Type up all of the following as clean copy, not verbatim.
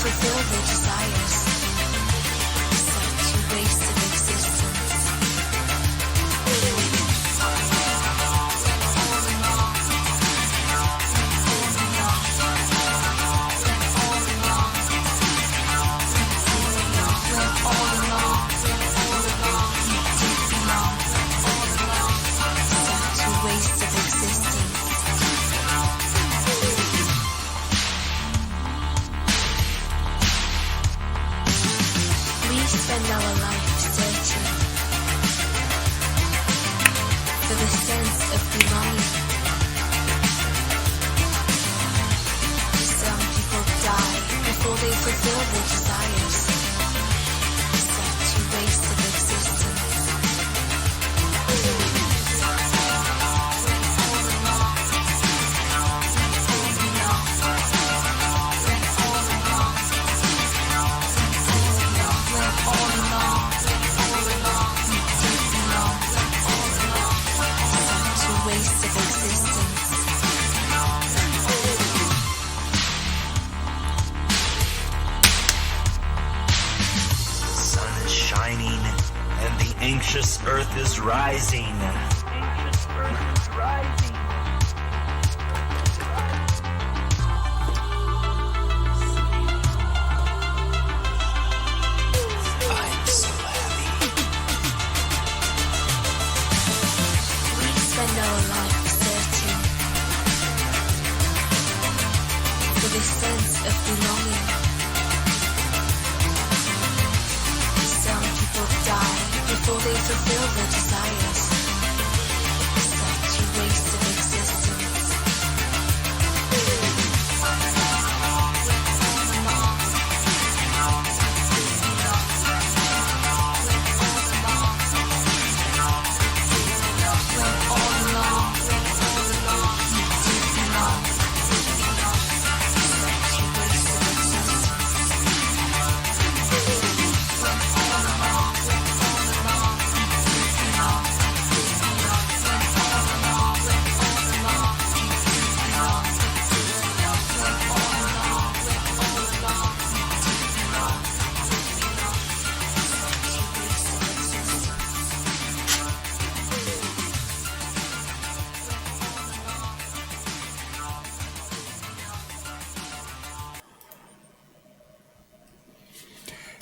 fulfill their desires, such a waste of existence. Spend our life searching for the sense of belonging. Some people die before they fulfill their desires. Such a waste of existence. Anxious earth is rising. Anxious earth is rising. I'm so happy. We spend our life searching for the sense of belonging. Some people die before they fulfill their desires. Such a waste of existence.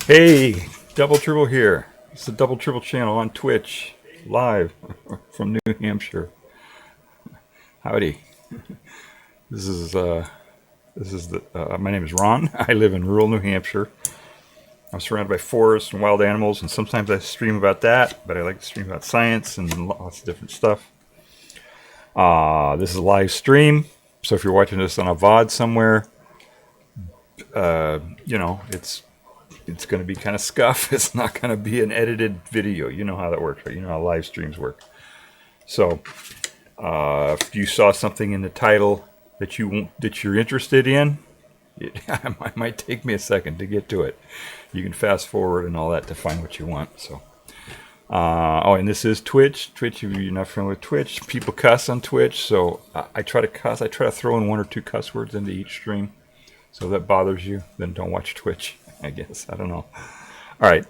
Hey, Double Triple here. It's the Double Triple channel on Twitch, live from New Hampshire. Howdy. This is my name is Ron. I live in rural New Hampshire. I'm surrounded by forests and wild animals, and sometimes I stream about that, but I like to stream about science and lots of different stuff. This is a live stream, so if you're watching this on a VOD somewhere, it's going to be kind of scuff. It's not going to be an edited video. You know how that works, right? You know how live streams work. So, if you saw something in the title that you're interested in, it might take me a second to get to it. You can fast forward and all that to find what you want. So, and this is Twitch. Twitch, if you're not familiar with Twitch, people cuss on Twitch. So I try to cuss. I try to throw in 1 or 2 cuss words into each stream. So if that bothers you, then don't watch Twitch, I guess. I don't know. All right.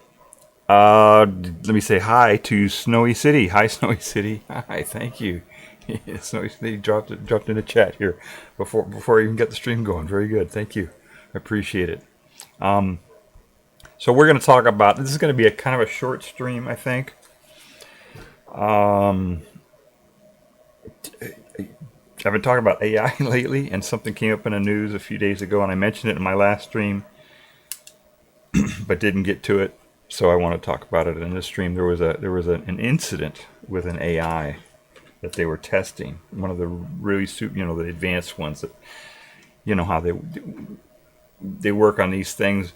Let me say hi to Snowy City. Hi, Snowy City. Hi, thank you. Snowy City dropped in the chat here before I even got the stream going. Very good. Thank you. I appreciate it. So we're going to talk about, this is going to be a kind of a short stream, I think. I've been talking about AI lately, and something came up in the news a few days ago, and I mentioned it in my last stream, but didn't get to it. So I want to talk about it in this stream. There was an incident with an AI that they were testing. One of the really the advanced ones that, how they work on these things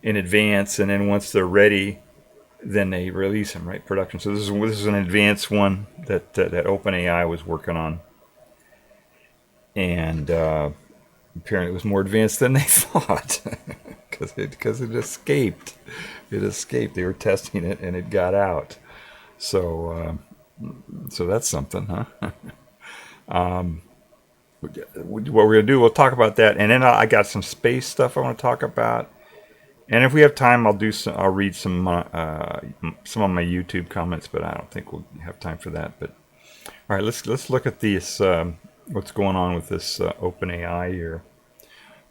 in advance, and then once they're ready, then they release them, right? Production. So this is an advanced one that OpenAI was working on. And apparently it was more advanced than they thought because it escaped. It escaped. They were testing it and it got out. So that's something, huh? what we're going to do, we'll talk about that. And then I got some space stuff I want to talk about. And if we have time, I'll read some of my YouTube comments, but I don't think we'll have time for that. But all right, let's look at this, what's going on with this OpenAI here.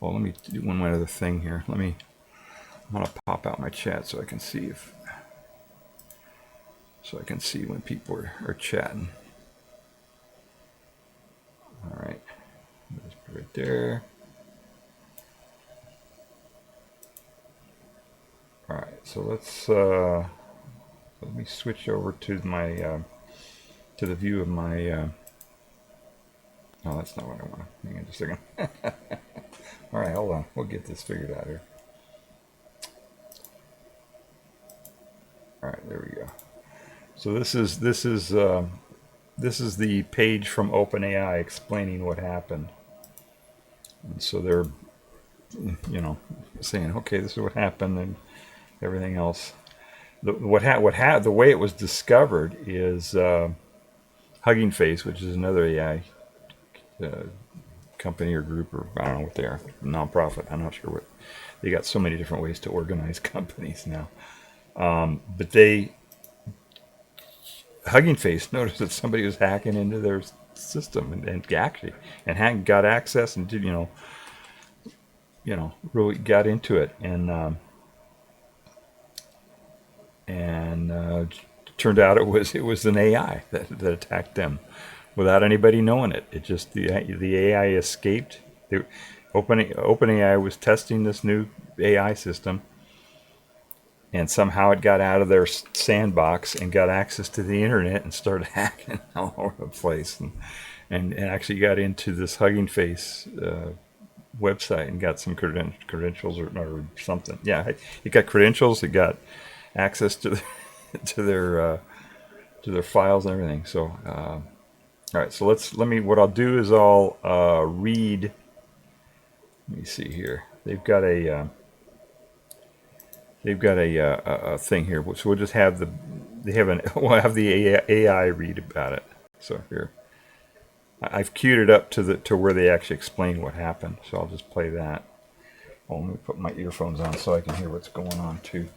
Well, let me do one other thing here. I'm going to pop out my chat so I can see when people are chatting. All right, that's right there. All right, so let me switch over to my to the view of my. No, that's not what I want. Hang on just a second. All right, hold on. We'll get this figured out here. All right, there we go. So this is the page from OpenAI explaining what happened. And so they're, saying, okay, this is what happened and everything else. The way it was discovered is Hugging Face, which is another AI company or group, or I don't know what they are, nonprofit. I'm not sure what. They got so many different ways to organize companies now. But Hugging Face noticed that somebody was hacking into their system and got access and did, really got into it and turned out it was an AI that attacked them without anybody knowing it. It just the AI escaped. OpenAI was testing this new AI system, and somehow it got out of their sandbox and got access to the internet and started hacking all over the place, and actually got into this Hugging Face website and got some credentials or something. Yeah, it got credentials. It got access to their files and everything. So, all right. So what I'll do is I'll read. Let me see here. They've got a thing here, so we'll just have we'll have the AI read about it. So here, I've queued it up to where they actually explain what happened. So I'll just play that. Well, let me put my earphones on so I can hear what's going on too.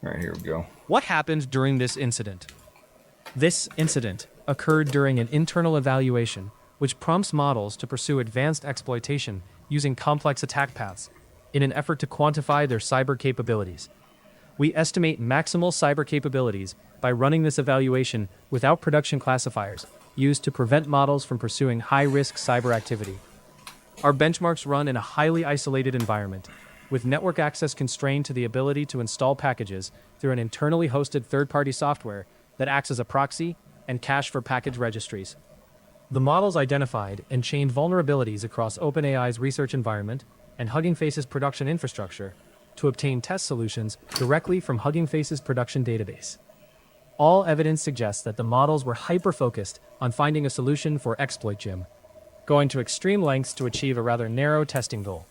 All right, here we go. What happened during this incident? This incident occurred during an internal evaluation, which prompts models to pursue advanced exploitation using complex attack paths in an effort to quantify their cyber capabilities. We estimate maximal cyber capabilities by running this evaluation without production classifiers used to prevent models from pursuing high-risk cyber activity. Our benchmarks run in a highly isolated environment, with network access constrained to the ability to install packages through an internally hosted third-party software that acts as a proxy and cache for package registries. The models identified and chained vulnerabilities across OpenAI's research environment and Hugging Face's production infrastructure to obtain test solutions directly from Hugging Face's production database. All evidence suggests that the models were hyper-focused on finding a solution for exploit Jim, going to extreme lengths to achieve a rather narrow testing goal.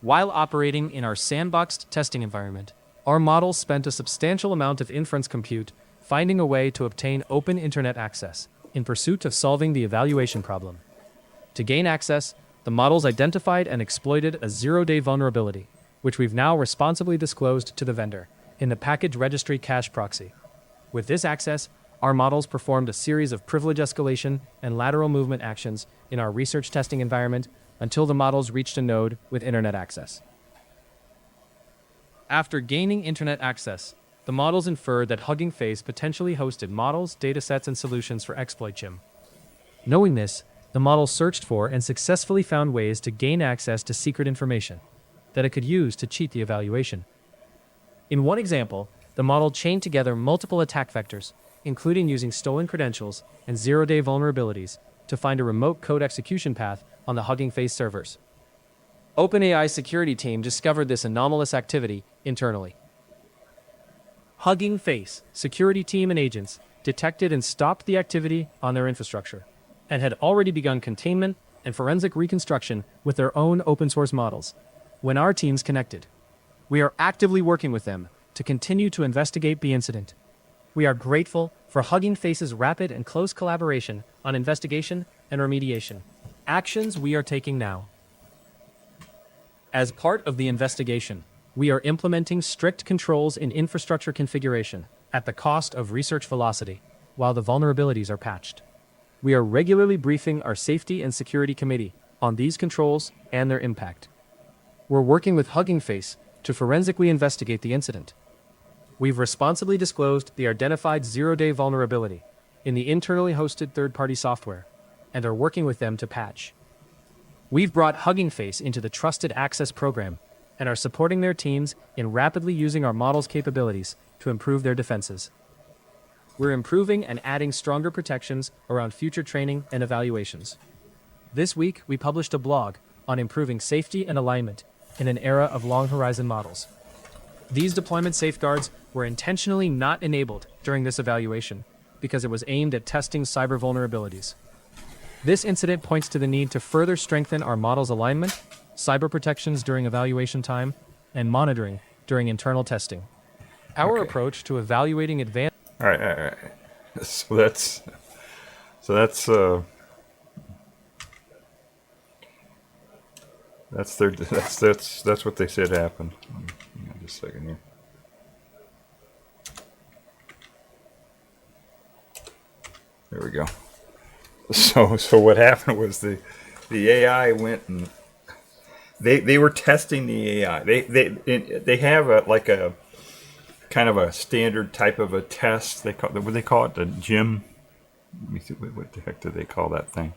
While operating in our sandboxed testing environment, our models spent a substantial amount of inference compute finding a way to obtain open internet access in pursuit of solving the evaluation problem. To gain access, the models identified and exploited a zero-day vulnerability, which we've now responsibly disclosed to the vendor in the package registry cache proxy. With this access, our models performed a series of privilege escalation and lateral movement actions in our research testing environment until the models reached a node with internet access. After gaining internet access, the models inferred that Hugging Face potentially hosted models, datasets, and solutions for exploit Jim. Knowing this, the model searched for and successfully found ways to gain access to secret information that it could use to cheat the evaluation. In one example, the model chained together multiple attack vectors, including using stolen credentials and zero-day vulnerabilities, to find a remote code execution path on the Hugging Face servers. OpenAI's security team discovered this anomalous activity internally. Hugging Face security team and agents detected and stopped the activity on their infrastructure, and had already begun containment and forensic reconstruction with their own open-source models when our teams connected. We are actively working with them to continue to investigate the incident. We are grateful for Hugging Face's rapid and close collaboration on investigation and remediation. Actions we are taking now. As part of the investigation, we are implementing strict controls in infrastructure configuration at the cost of research velocity, while the vulnerabilities are patched. We are regularly briefing our Safety and Security Committee on these controls and their impact. We're working with Hugging Face to forensically investigate the incident. We've responsibly disclosed the identified zero-day vulnerability in the internally hosted third-party software and are working with them to patch. We've brought Hugging Face into the Trusted Access program and are supporting their teams in rapidly using our model's capabilities to improve their defenses. We're improving and adding stronger protections around future training and evaluations. This week, we published a blog on improving safety and alignment in an era of long-horizon models. These deployment safeguards were intentionally not enabled during this evaluation because it was aimed at testing cyber vulnerabilities. This incident points to the need to further strengthen our model's alignment, cyber protections during evaluation time, and monitoring during internal testing. Our approach to evaluating advanced... All right. So that's that's what they said happened. Hang on just a second here. There we go. So what happened was the AI went and they were testing the AI. They have a kind of a standard type of a test. What do they call it? The gym. Let me see, what the heck do they call that thing?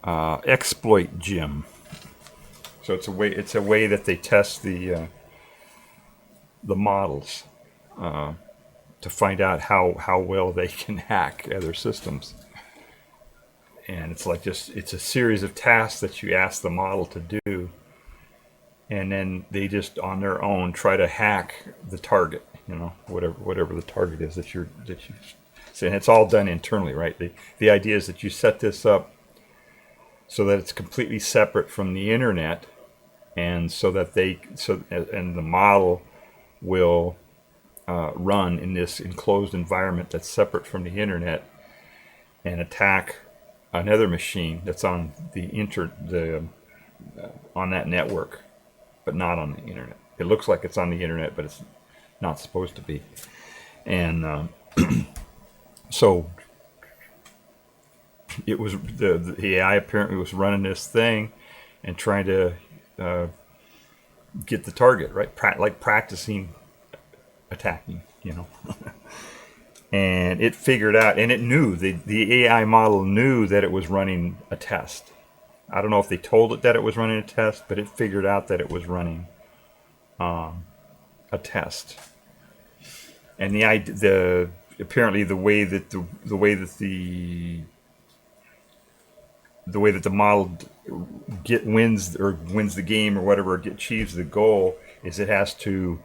Exploit gym. So it's a way that they test the models to find out how well they can hack other systems. And it's a series of tasks that you ask the model to do, and then they just on their own try to hack the target, whatever the target is that you say. And it's all done internally, right? The idea is that you set this up so that it's completely separate from the internet, and and the model will run in this enclosed environment that's separate from the internet and attack another machine that's on on that network, but not on the internet. It looks like it's on the internet, but it's not supposed to be. And so it was the AI apparently was running this thing and trying to get the target right, like practicing attacking, And it figured out, and it knew, the AI model knew that it was running a test. I don't know if they told it that it was running a test, but it figured out that it was running a test. And apparently the way that the model wins the game or whatever, achieves the goal, is it has to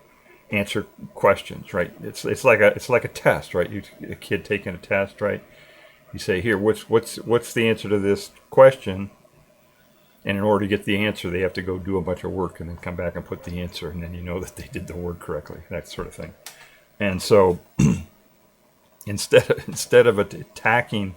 answer questions, right? It's like a test, right? A kid taking a test, right? You say, here, what's the answer to this question? And in order to get the answer, they have to go do a bunch of work and then come back and put the answer, and then you know that they did the work correctly, that sort of thing. And so instead of attacking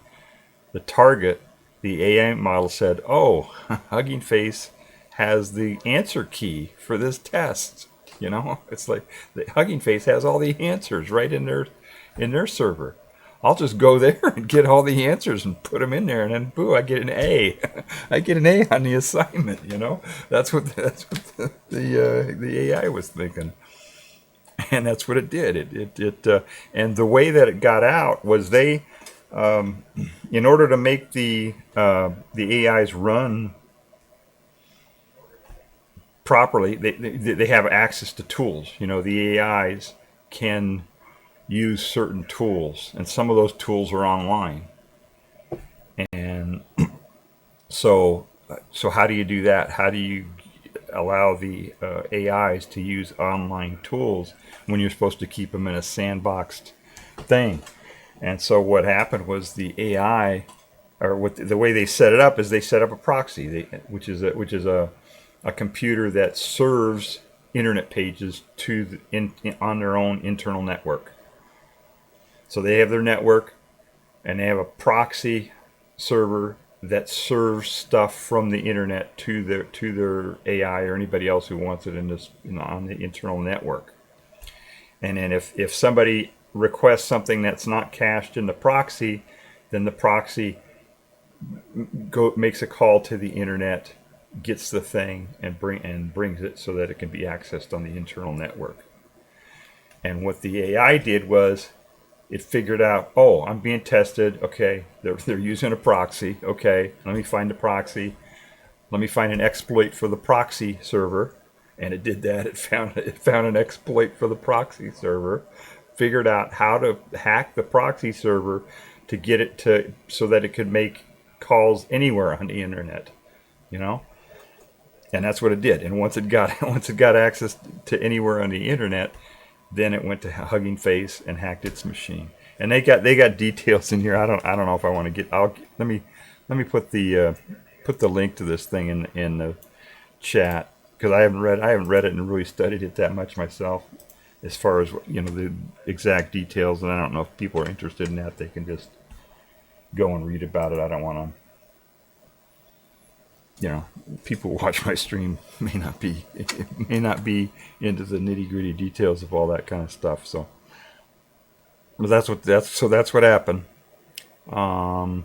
the target, the AI model said, "Oh, Hugging Face has the answer key for this test." It's like the Hugging Face has all the answers right in their server. I'll just go there and get all the answers and put them in there, and then boo, I get an A. I get an A on the assignment. That's what the AI was thinking, and that's what it did. It and the way that it got out was they, in order to make the AIs run properly, they have access to tools. The AIs can use certain tools, and some of those tools are online. And so how do you do that? How do you allow the AIs to use online tools when you're supposed to keep them in a sandboxed thing? And so what happened was the AI, the way they set it up is they set up a proxy, which is a computer that serves internet pages on their own internal network. So they have their network, and they have a proxy server that serves stuff from the internet to their AI or anybody else who wants it on the internal network. And then if somebody requests something that's not cached in the proxy, then the proxy makes a call to the internet, gets the thing, and brings it so that it can be accessed on the internal network. And what the AI did was it figured out, oh, I'm being tested. Okay, they're using a proxy. Okay, let me find the proxy. Let me find an exploit for the proxy server. And it did that. It found an exploit for the proxy server, figured out how to hack the proxy server to get it so that it could make calls anywhere on the internet, and that's what it did. And once it got access to anywhere on the internet, then it went to Hugging Face and hacked its machine. And they got details in here. I don't know if I want to get. Let me put the link to this thing in the chat, because I haven't read it and really studied it that much myself, as far as the exact details. And I don't know if people are interested in that. They can just go and read about it. I don't want to. People who watch my stream may not be into the nitty-gritty details of all that kind of stuff. So, but that's what happened. I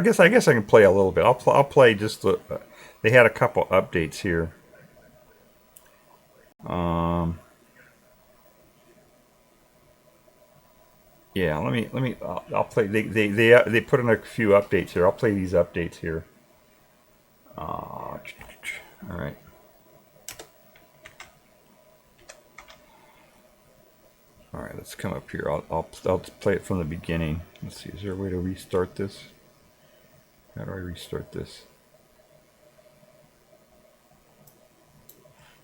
guess I can play a little bit. I'll play just they had a couple updates here. Yeah, I'll play. They put in a few updates here. I'll play these updates here. All right. All right, let's come up here. I'll play it from the beginning. Let's see. Is there a way to restart this? How do I restart this?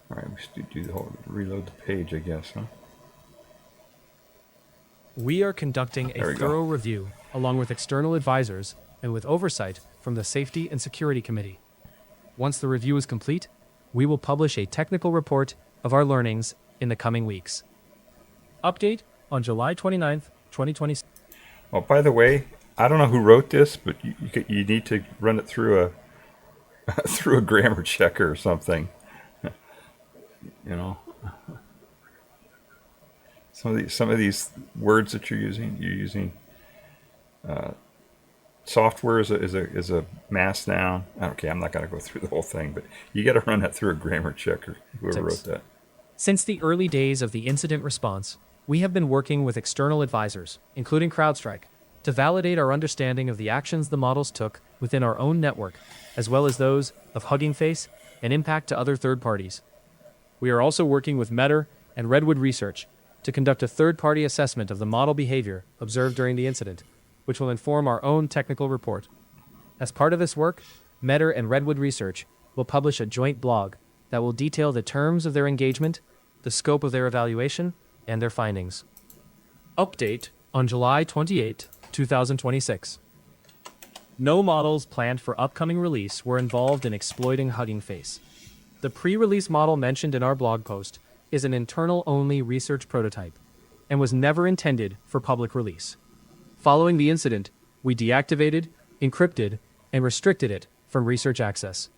All right, we should do the whole reload the page, I guess, huh? We are conducting a thorough review along with external advisors and with oversight from the Safety and Security Committee. Once the review is complete, we will publish a technical report of our learnings in the coming weeks. Update on July 29th, 2026. Oh, by the way, I don't know who wrote this, but you need to run it through a grammar checker or something. Some of these words that you're using software is a mass noun. Okay, I'm not going to go through the whole thing, but you got to run that through a grammar checker. Whoever wrote that. Since the early days of the incident response, we have been working with external advisors, including CrowdStrike, to validate our understanding of the actions the models took within our own network, as well as those of Hugging Face and impact to other third parties. We are also working with Meta and Redwood Research to conduct a third-party assessment of the model behavior observed during the incident, which will inform our own technical report. As part of this work, Meta and Redwood Research will publish a joint blog that will detail the terms of their engagement, the scope of their evaluation, and their findings. Update on July 28, 2026. No models planned for upcoming release were involved in exploiting Hugging Face. The pre-release model mentioned in our blog post is an internal-only research prototype and was never intended for public release. Following the incident, we deactivated, encrypted, and restricted it from research access.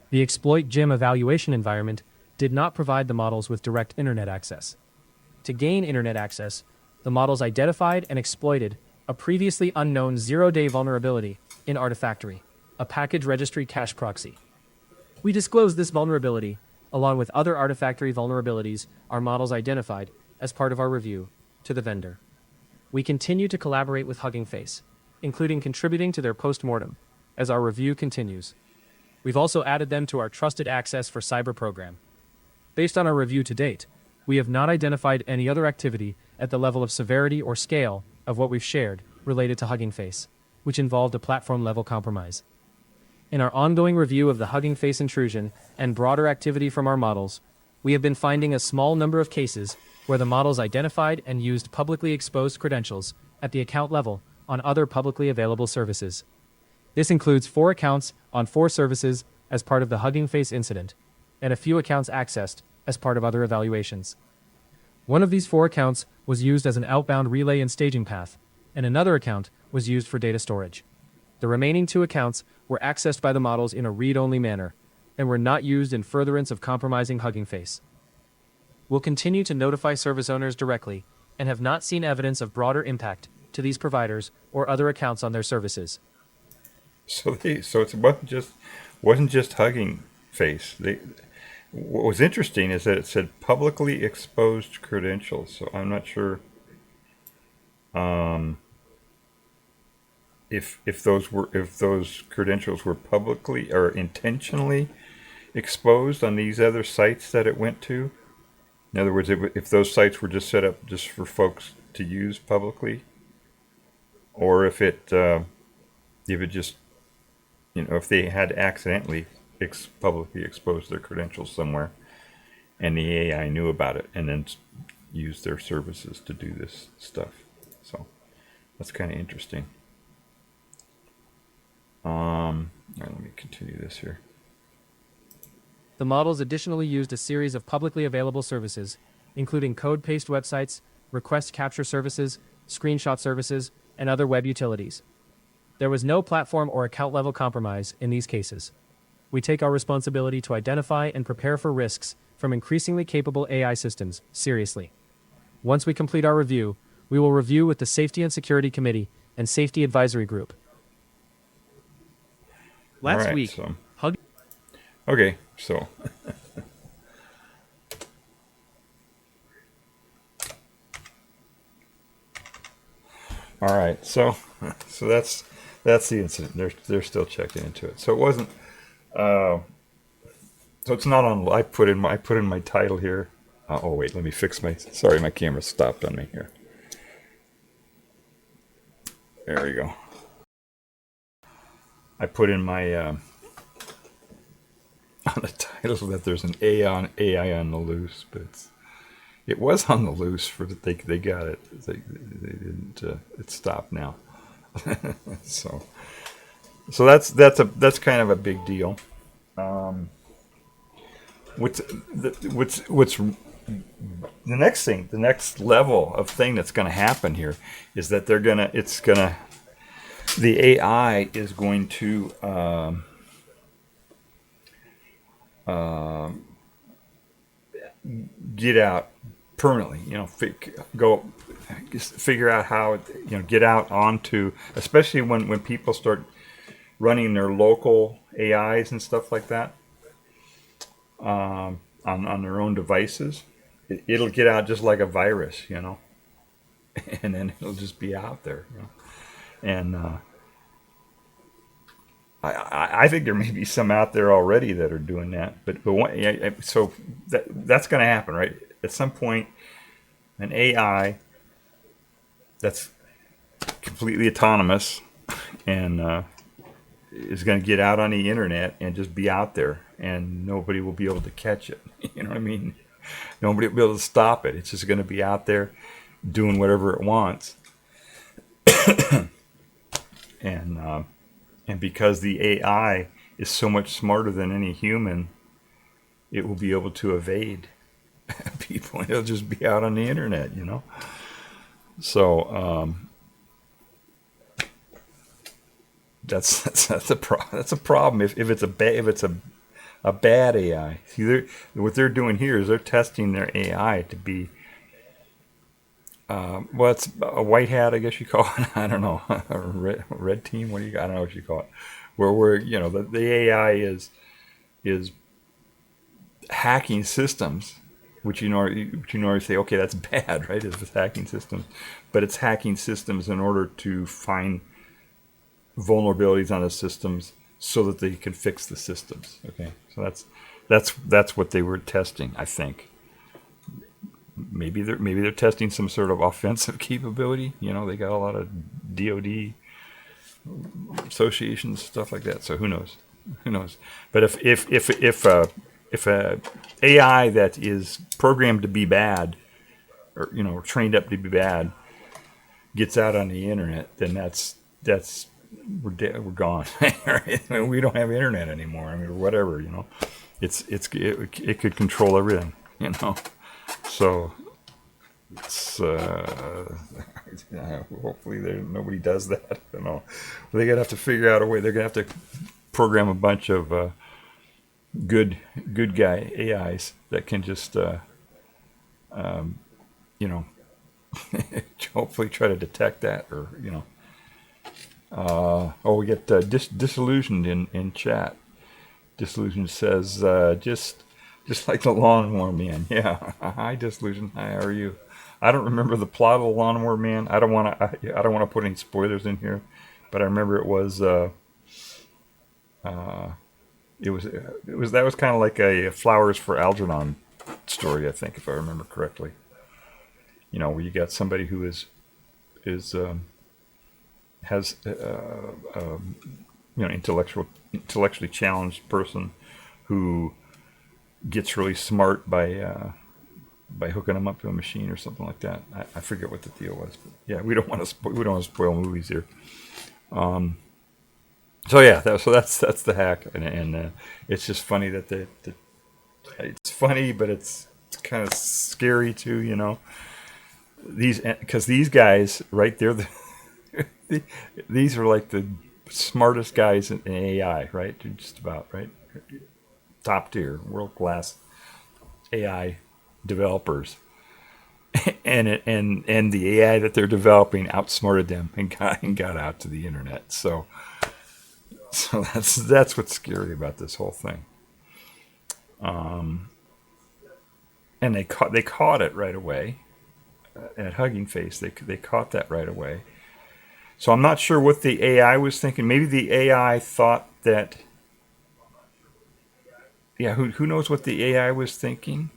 The exploit GIM evaluation environment did not provide the models with direct internet access. To gain internet access, the models identified and exploited a previously unknown zero-day vulnerability in Artifactory, a package registry cache proxy. We disclosed this vulnerability, along with other Artifactory vulnerabilities our models identified as part of our review, to the vendor. We continue to collaborate with Hugging Face, including contributing to their post-mortem, as our review continues. We've also added them to our Trusted Access for Cyber program. Based on our review to date, we have not identified any other activity at the level of severity or scale of what we've shared related to Hugging Face, which involved a platform-level compromise. In our ongoing review of the Hugging Face intrusion and broader activity from our models, we have been finding a small number of cases where the models identified and used publicly exposed credentials at the account level on other publicly available services. This includes 4 accounts on 4 services as part of the Hugging Face incident, and a few accounts accessed as part of other evaluations. One of these 4 accounts was used as an outbound relay and staging path, and another account was used for data storage. The remaining 2 accounts were accessed by the models in a read-only manner, and were not used in furtherance of compromising Hugging Face. We'll continue to notify service owners directly, and have not seen evidence of broader impact to these providers or other accounts on their services. So it wasn't just Hugging Face. What was interesting is that it said publicly exposed credentials. So I'm not sure if those credentials were publicly or intentionally exposed on these other sites that it went to. In other words, if those sites were just set up just for folks to use publicly, or if it just, if they had accidentally publicly exposed their credentials somewhere, and the AI knew about it and then used their services to do this stuff. So that's kind of interesting. All right, let me continue this here. The models additionally used a series of publicly available services, including code paste websites, request capture services, screenshot services, and other web utilities. There was no platform or account level compromise in these cases. We take our responsibility to identify and prepare for risks from increasingly capable AI systems seriously. Once we complete our review, we will review with the Safety and Security Committee and Safety Advisory Group. Last week, Okay, so all right, so that's the incident. They're still checking into it. So it wasn't. So it's not on. I put in my title here. Oh wait, let me fix my. Sorry, my camera stopped on me here. There we go. I put in my on the title that there's an AI on the loose, but it was on the loose for that they got it. They didn't. It stopped now. so that's kind of a big deal. What's the next level of thing that's going to happen here is that the AI is going to get out permanently, figure out how, get out onto, especially when people start running their local AIs and stuff like that on their own devices. It'll get out just like a virus, and then it'll just be out there, and I think there may be some out there already that are doing that, so that's going to happen, right? At some point, an AI that's completely autonomous and is going to get out on the internet and just be out there, and nobody will be able to catch it. You know what I mean? Nobody will be able to stop it. It's just going to be out there doing whatever it wants. And because the AI is so much smarter than any human, it will be able to evade people. It'll just be out on the internet, So that's a problem. If it's a bad AI. See, what they're doing here is they're testing their AI to be. It's a white hat, I guess you call it. I don't know, a red team. I don't know what you call it. Where the AI is hacking systems, which you normally say, okay, that's bad, right? It's hacking systems, but it's hacking systems in order to find vulnerabilities on the systems so that they can fix the systems. Okay, so that's what they were testing, I think. Maybe they're testing some sort of offensive capability. They got a lot of DoD associations, stuff like that. So who knows? But if a AI that is programmed to be bad, or trained up to be bad, gets out on the internet, then we're gone. We don't have internet anymore. Or whatever. It could control everything. you know. So it's hopefully nobody does that. You know, they're gonna have to figure out a way. They're gonna have to program a bunch of good guy AIs that can just you know hopefully try to detect that, or you know. Oh, we get disillusioned in chat. Disillusioned says just like the lawnmower man. Yeah. Hi, Disillusioned. Hi, how are you? I don't remember the plot of the lawnmower man. I don't want to put any spoilers in here, but I remember it was that was kind of like a Flowers for Algernon story, I think, if I remember correctly. You know, where you got somebody who has you know, intellectually challenged person who gets really smart by hooking them up to a machine or something like that. I forget what the deal was, but yeah, we don't want to spoil movies here. So yeah, that's the hack, and it's just funny that it's funny, but it's kind of scary too, you know. Because these guys, right? These are like the smartest guys in AI, right? They're just about right, top tier, world class AI developers, and the AI that they're developing outsmarted them and got out to the internet. So that's what's scary about this whole thing. And they caught it right away at Hugging Face. They caught that right away. So I'm not sure what the AI was thinking. Maybe the AI thought that. Yeah, who knows what the AI was thinking?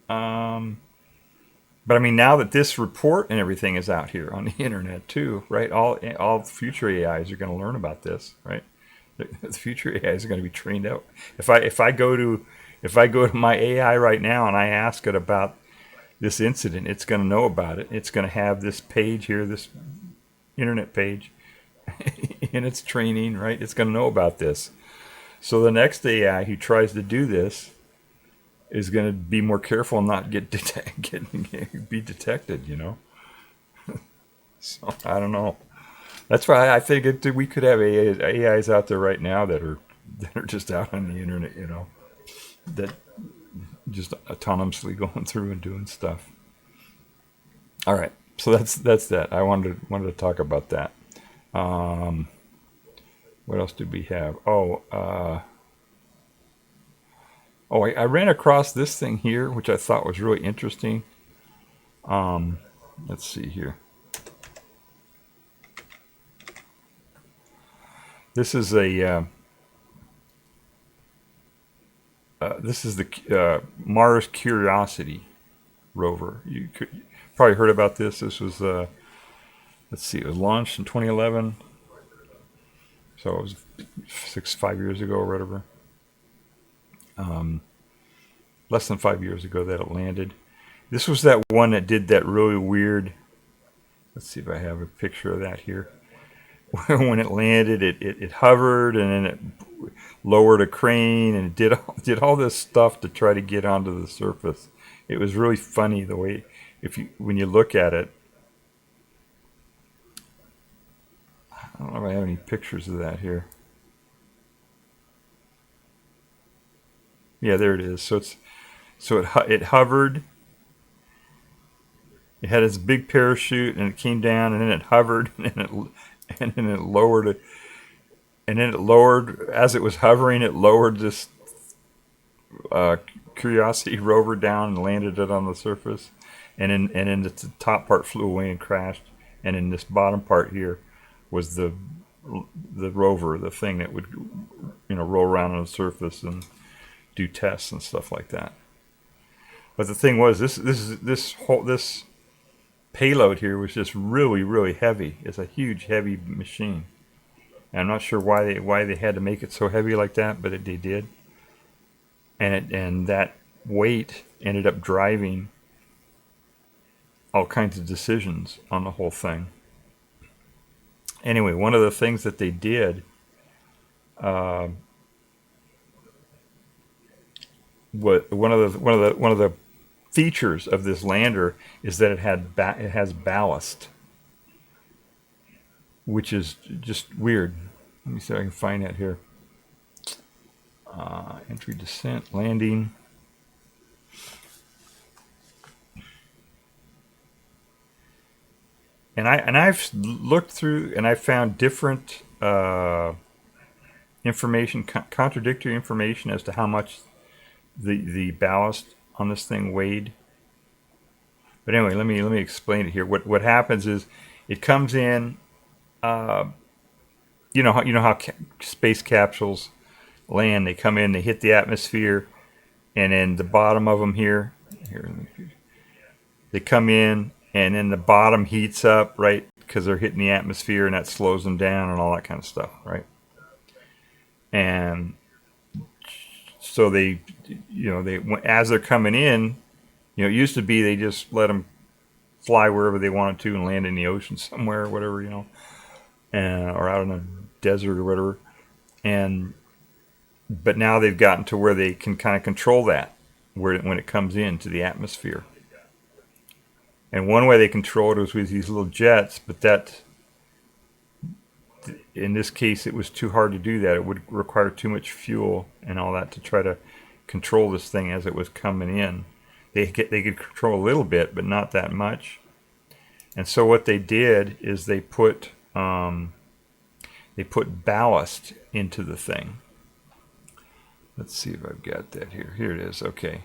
But I mean, now that this report and everything is out here on the internet too, right? All future AIs are going to learn about this, right? The future AIs are going to be trained out. If I go to my AI right now and I ask it about this incident, it's going to know about it. It's going to have this page here, this internet page, in its training, right? It's going to know about this. So the next AI who tries to do this is going to be more careful and not be detected, you know. So I don't know. That's why I think we could have AIs out there right now that are just out on the internet, you know, that just autonomously going through and doing stuff. All right, so that's that. I wanted to talk about that. What else did we have? I ran across this thing here, which I thought was really interesting. Let's see here. This is the Mars Curiosity rover. You probably heard about this. This was let's see, it was launched in 2011, so it was 5 years ago or whatever. Less than 5 years ago that it landed. This was that one that did that really weird. Let's see if I have a picture of that here. When it landed, it hovered and then it lowered a crane and it did all this stuff to try to get onto the surface. It was really funny the way when you look at it. I don't know if I have any pictures of that here. Yeah, there it is. So it hovered. It had its big parachute and it came down and then it hovered and then it lowered it. And then it lowered, as it was hovering, it lowered this Curiosity rover down and landed it on the surface. And then the top part flew away and crashed. And in this bottom part here was the rover, the thing that would, you know, roll around on the surface and do tests and stuff like that. But the thing was, this payload here was just really, really heavy. It's a huge, heavy machine. And I'm not sure why they had to make it so heavy like that, but they did. And that weight ended up driving all kinds of decisions on the whole thing. Anyway, one of the things that they did, one of the features of this lander is that it has ballast, which is just weird. Let me see if I can find that here. Entry, descent, landing. And I've looked through and I found different information, contradictory information as to how much the ballast on this thing weighed. But anyway, let me explain it here. What happens is it comes in. You know how space capsules land. They come in, they hit the atmosphere, and then the bottom of them here, they come in, and then the bottom heats up, right? Because they're hitting the atmosphere, and that slows them down and all that kind of stuff, right? And so they as they're coming in, it used to be they just let them fly wherever they wanted to and land in the ocean somewhere or whatever, or out in a desert or whatever. But now they've gotten to where they can kind of control that when it comes into the atmosphere. And one way they control it was with these little jets, but that, in this case, it was too hard to do that. It would require too much fuel and all that to try to control this thing as it was coming in. They could control a little bit, but not that much. And so what they did is they put ballast into the thing. Let's see if I've got that here. Here it is. Okay.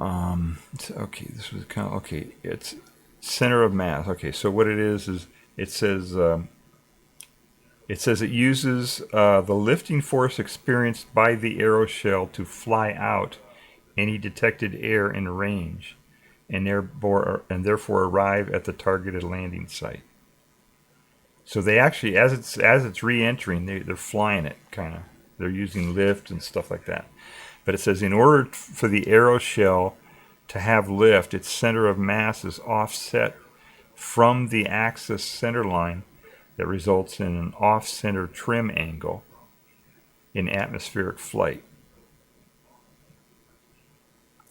Okay. This was kind of okay. It's center of mass. Okay. So what it is it says it uses the lifting force experienced by the aeroshell to fly out any detected air in range, and therefore arrive at the targeted landing site. So they actually, as it's re-entering, they're flying it, kind of. They're using lift and stuff like that. But it says in order for the aeroshell to have lift, its center of mass is offset from the axis center line that results in an off-center trim angle in atmospheric flight.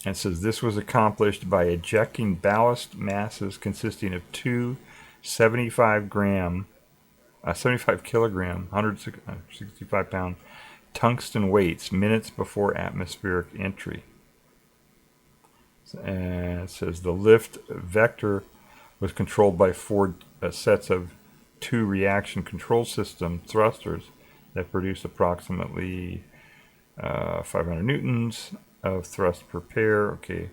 And it says this was accomplished by ejecting ballast masses consisting of two 75 kilogram, 165 pound tungsten weights minutes before atmospheric entry. And it says the lift vector was controlled by four sets of two reaction control system thrusters that produce approximately 500 newtons of thrust per pair. Okay.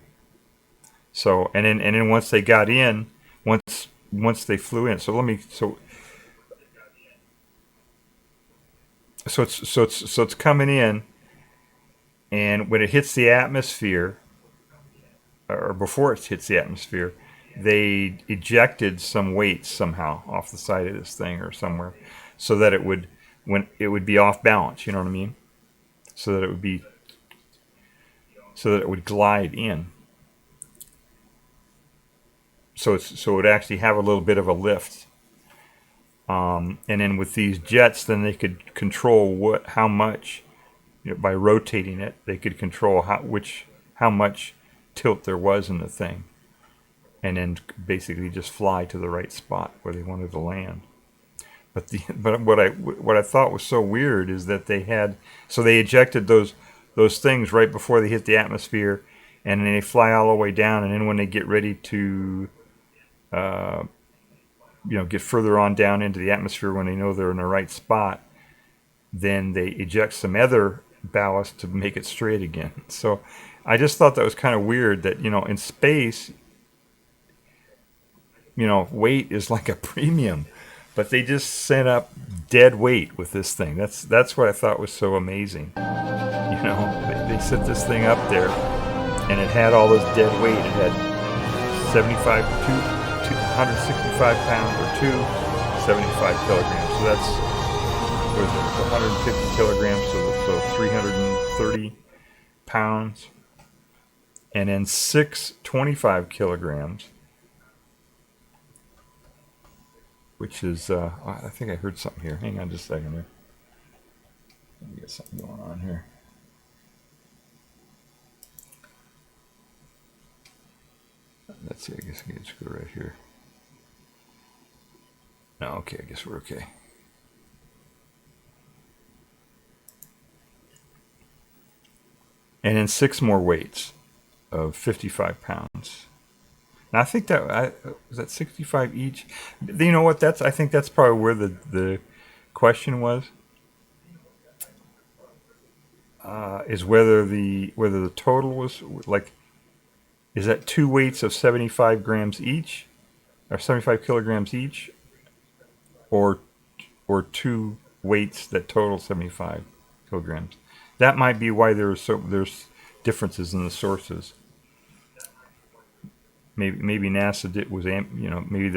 So and then once they got in, once they flew in. So it's coming in, and when it hits the atmosphere, or before it hits the atmosphere, they ejected some weights somehow off the side of this thing or somewhere, so that it would be off balance. You know what I mean? So that it would glide in. So it would actually have a little bit of a lift. And then with these jets, then they could control how much, by rotating it, they could control how much tilt there was in the thing, and then basically just fly to the right spot where they wanted to land. But what I thought was so weird is that they ejected those things right before they hit the atmosphere, and then they fly all the way down, and then when they get ready to get further on down into the atmosphere, when they know they're in the right spot, then they eject some other ballast to make it straight again. So I just thought that was kind of weird that, in space, weight is like a premium, but they just sent up dead weight with this thing. That's what I thought was so amazing. They set this thing up there, and it had all this dead weight. It had 165 pounds, or 275 kilograms. So that's 150 kilograms, so 330 pounds. And then 6 25 kilograms, which is, I think I heard something here. Hang on just a second there. Let me get something going on here. Let's see, I guess I can just go right here. No, okay, I guess we're okay. And then 6 more weights of 55 pounds. Now I think that was that 65 each. You know what? I think that's probably where the question was. Is whether the total was like, is that 2 weights of 75 grams each, or 75 kilograms each, or 2 weights that total 75 kilograms? That might be why there's differences in the sources. Maybe NASA maybe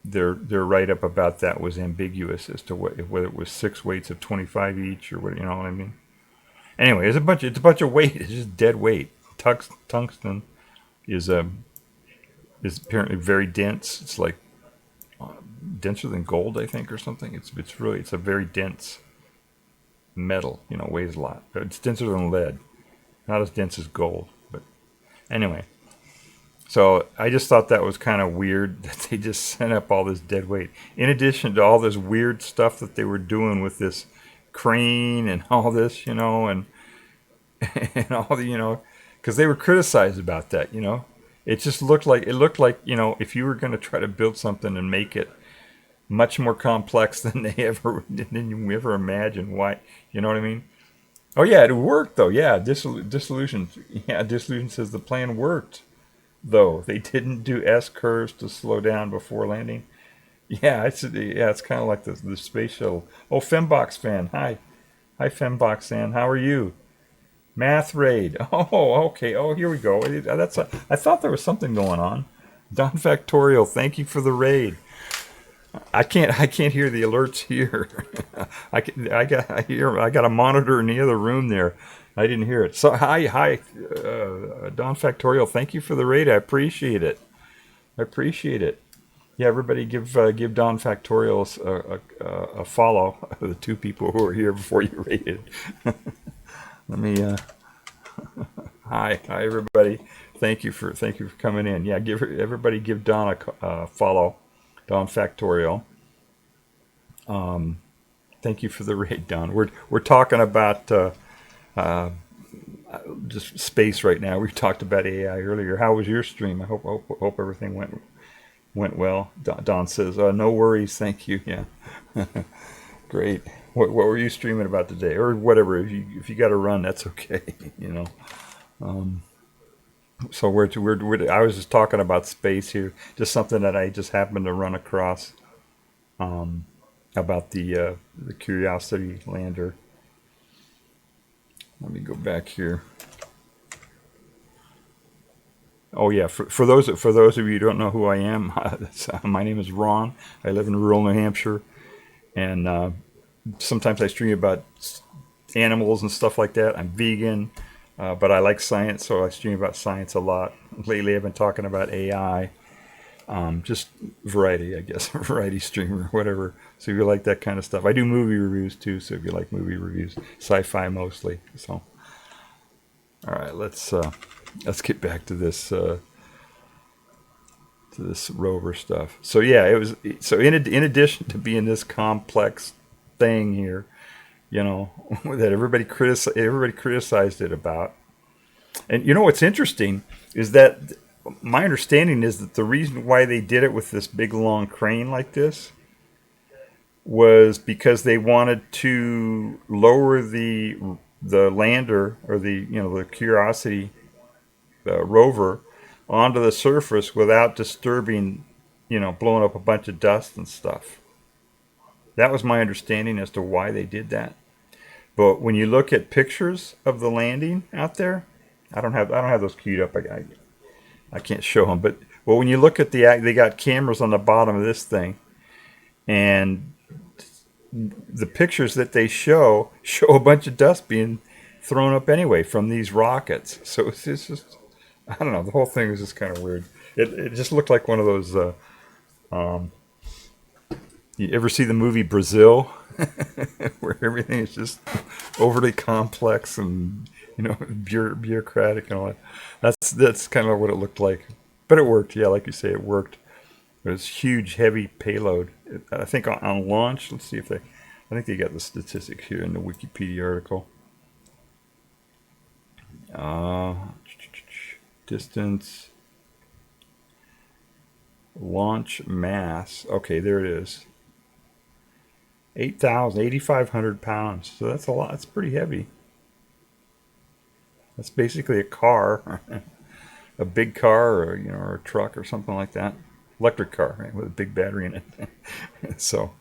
their write up about that was ambiguous as to whether it was 6 weights of 25 each or what, you know what I mean. Anyway, it's a bunch of weight. It's just dead weight. Tungsten is apparently very dense. It's like denser than gold, I think, or something. It's a very dense metal. Weighs a lot. It's denser than lead. Not as dense as gold, but anyway. So I just thought that was kind of weird that they just sent up all this dead weight. In addition to all this weird stuff that they were doing with this crane and all this, and all the, because they were criticized about that, It just looked like, if you were going to try to build something and make it much more complex than you ever imagined. Why, you know what I mean? Oh yeah, it worked though. Yeah, Dissolution. Yeah, Dissolution says the plan worked, though they didn't do S curves to slow down before landing. Yeah, it's kind of like the space shuttle. Oh, Fembox fan, hi Fembox fan, how are you? Math raid. Oh, okay. Oh, here we go. I thought there was something going on. Don Factorial, thank you for the raid. I can't hear the alerts here. I got a monitor in the other room there. I didn't hear it. So hi, Don Factorial. Thank you for the raid. I appreciate it. Yeah, everybody give Don Factorial a follow. The 2 people who were here before you raided. Let me. Hi everybody. Thank you for coming in. Yeah, everybody give Don a follow. Don Factorial. Thank you for the raid, Don. We're talking about just space right now. We talked about AI earlier. How was your stream? I hope everything went well. Don says, no worries, thank you. Yeah, great. What were you streaming about today, or whatever? If you got to run, that's okay. So I was just talking about space here, just something that I just happened to run across about the Curiosity lander. Let me go back here. Oh yeah, for those of you who don't know who I am, my name is Ron. I live in rural New Hampshire, and sometimes I stream about animals and stuff like that. I'm vegan. But I like science, so I stream about science a lot. Lately, I've been talking about AI. Just variety, I guess. Variety streamer, whatever. So if you like that kind of stuff. I do movie reviews, too, so if you like movie reviews. Sci-fi, mostly. So, all right, let's get back to this rover stuff. So, yeah, it was... So, in addition to being this complex thing here, that everybody criticized it about. And what's interesting is that my understanding is that the reason why they did it with this big long crane like this was because they wanted to lower the lander, or the Curiosity rover, onto the surface without disturbing, blowing up a bunch of dust and stuff. That was my understanding as to why they did that. But when you look at pictures of the landing out there, I don't have those queued up. I can't show them. But when you look at they got cameras on the bottom of this thing, and the pictures that they show a bunch of dust being thrown up anyway from these rockets. So it's just, I don't know. The whole thing was just kind of weird. It just looked like one of those, You ever see the movie Brazil, where everything is just overly complex and bureaucratic and all that? That's kind of what it looked like, but it worked. Yeah, like you say, it worked. It was huge, heavy payload. I think on launch. Let's see if I think they got the statistics here in the Wikipedia article. Distance, launch mass. Okay, there it is. 8,500 pounds. So that's a lot. It's pretty heavy. That's basically a car, a big car, or a truck or something like that. Electric car, right, with a big battery in it. So,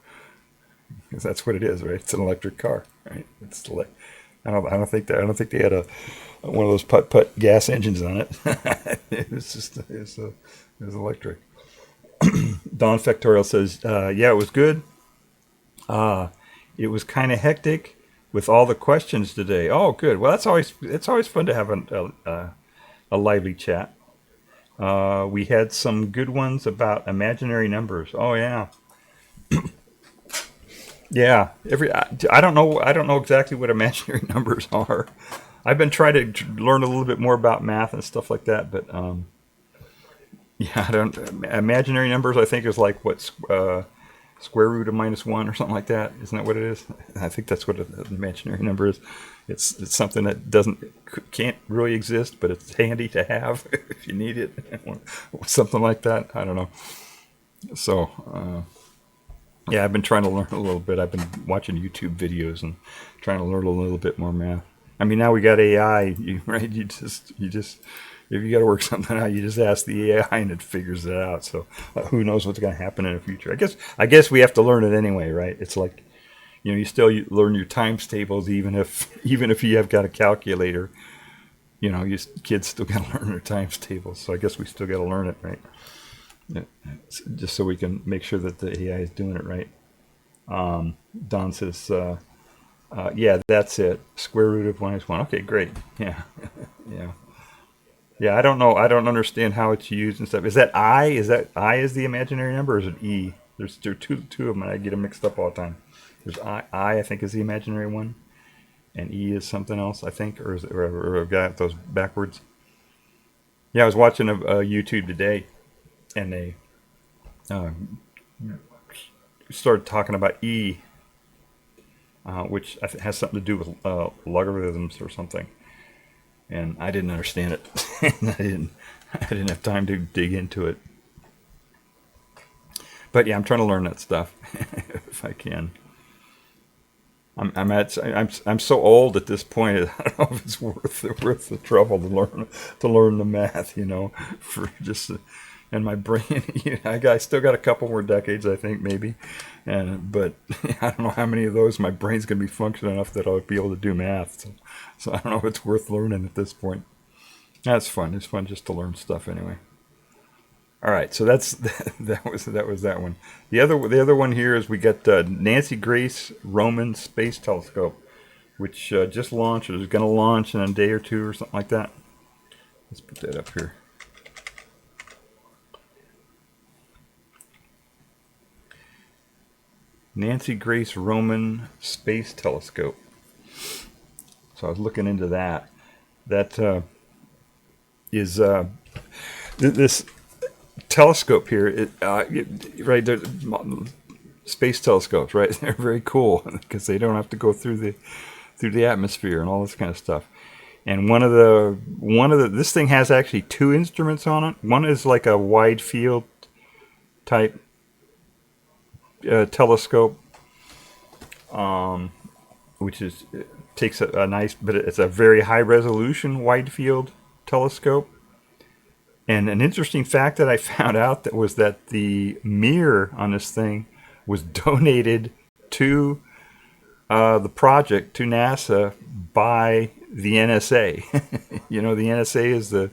because that's what it is, right? It's an electric car, right? I don't think they had one of those putt gas engines on it. It was electric. Don Factorial says, yeah, it was good. It was kind of hectic with all the questions today. Oh, good. Well, it's always fun to have a lively chat. We had some good ones about imaginary numbers. Oh yeah. Yeah. I don't know exactly what imaginary numbers are. I've been trying to learn a little bit more about math and stuff like that, but yeah, imaginary numbers I think is like what square root of -1 or something like that. Isn't that what it is? I think that's what an imaginary number is. It's something that can't really exist, but it's handy to have if you need it. Something like that. I don't know. So, yeah, I've been trying to learn a little bit. I've been watching YouTube videos and trying to learn a little bit more math. I mean, now we got AI, right? You just if you got to work something out, you just ask the AI and it figures it out. So who knows what's going to happen in the future? I guess we have to learn it anyway, right? It's like, you still learn your times tables even if you have got a calculator. Kids still got to learn their times tables. So I guess we still got to learn it, right? Yeah, just so we can make sure that the AI is doing it right. Don says, yeah, that's it. Square root of -1. Okay, great. Yeah, yeah. Yeah, I don't know. I don't understand how it's used and stuff. Is that I? Is the imaginary number, or is it E? There are two of them, and I get them mixed up all the time. There's I think is the imaginary one, and E is something else, I think, or I've got those backwards. Yeah, I was watching a YouTube today, and they started talking about E, which I think has something to do with logarithms or something. And I didn't understand it. And I didn't have time to dig into it. But yeah, I'm trying to learn that stuff if I can. I'm so old at this point. I don't know if it's worth the trouble to learn the math. For just and my brain. I still got a couple more decades, I think, maybe. But I don't know how many of those my brain's gonna be functioning enough that I'll be able to do math. So I don't know if it's worth learning at this point. That's fun. It's fun just to learn stuff anyway. All right, so that was that one. The other one here is we got Nancy Grace Roman Space Telescope, which just launched. It was going to launch in a day or two or something like that. Let's put that up here. Nancy Grace Roman Space Telescope. So I was looking into that. That is this telescope here. Right, space telescopes, right? They're very cool because they don't have to go through the atmosphere and all this kind of stuff. And one of the this thing has actually two instruments on it. One is like a wide field type telescope, which takes a nice, but it's a very high resolution wide field telescope. And an interesting fact that I found out was that the mirror on this thing was donated to the project, to NASA, by the NSA. The NSA is the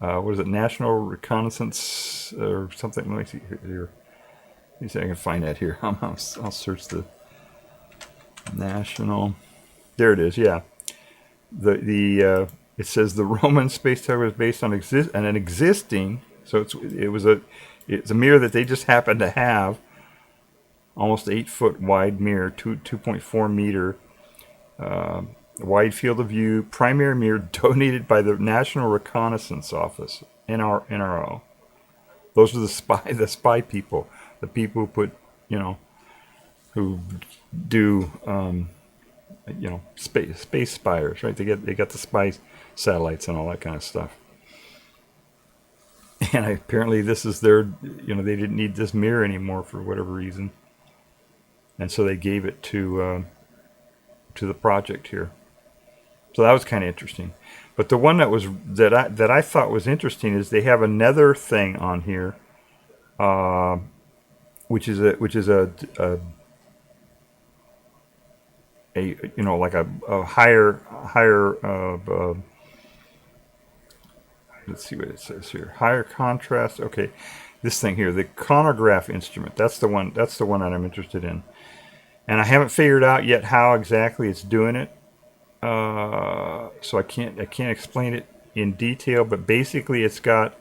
what is it, National Reconnaissance or something. Let me see here. Let me see if I can find that here. I'll search the National. There it is. Yeah, it says the Roman space telescope was based on an existing. So it's a mirror that they just happened to have almost 8-foot wide mirror, 2.4 meter wide field of view primary mirror donated by the National Reconnaissance Office, NRO. Those are the spy people, the people who put, who do, space spires, right? They got the spy satellites and all that kind of stuff. And apparently this is their, they didn't need this mirror anymore for whatever reason. And so they gave it to the project here. So that was kind of interesting. But the one that I thought was interesting is they have another thing on here, which is a like a higher let's see what it says here. Higher contrast. Okay, this thing here, the chronograph instrument. That's the one that I'm interested in, and I haven't figured out yet how exactly it's doing it. So I can't explain it in detail. But basically, it's got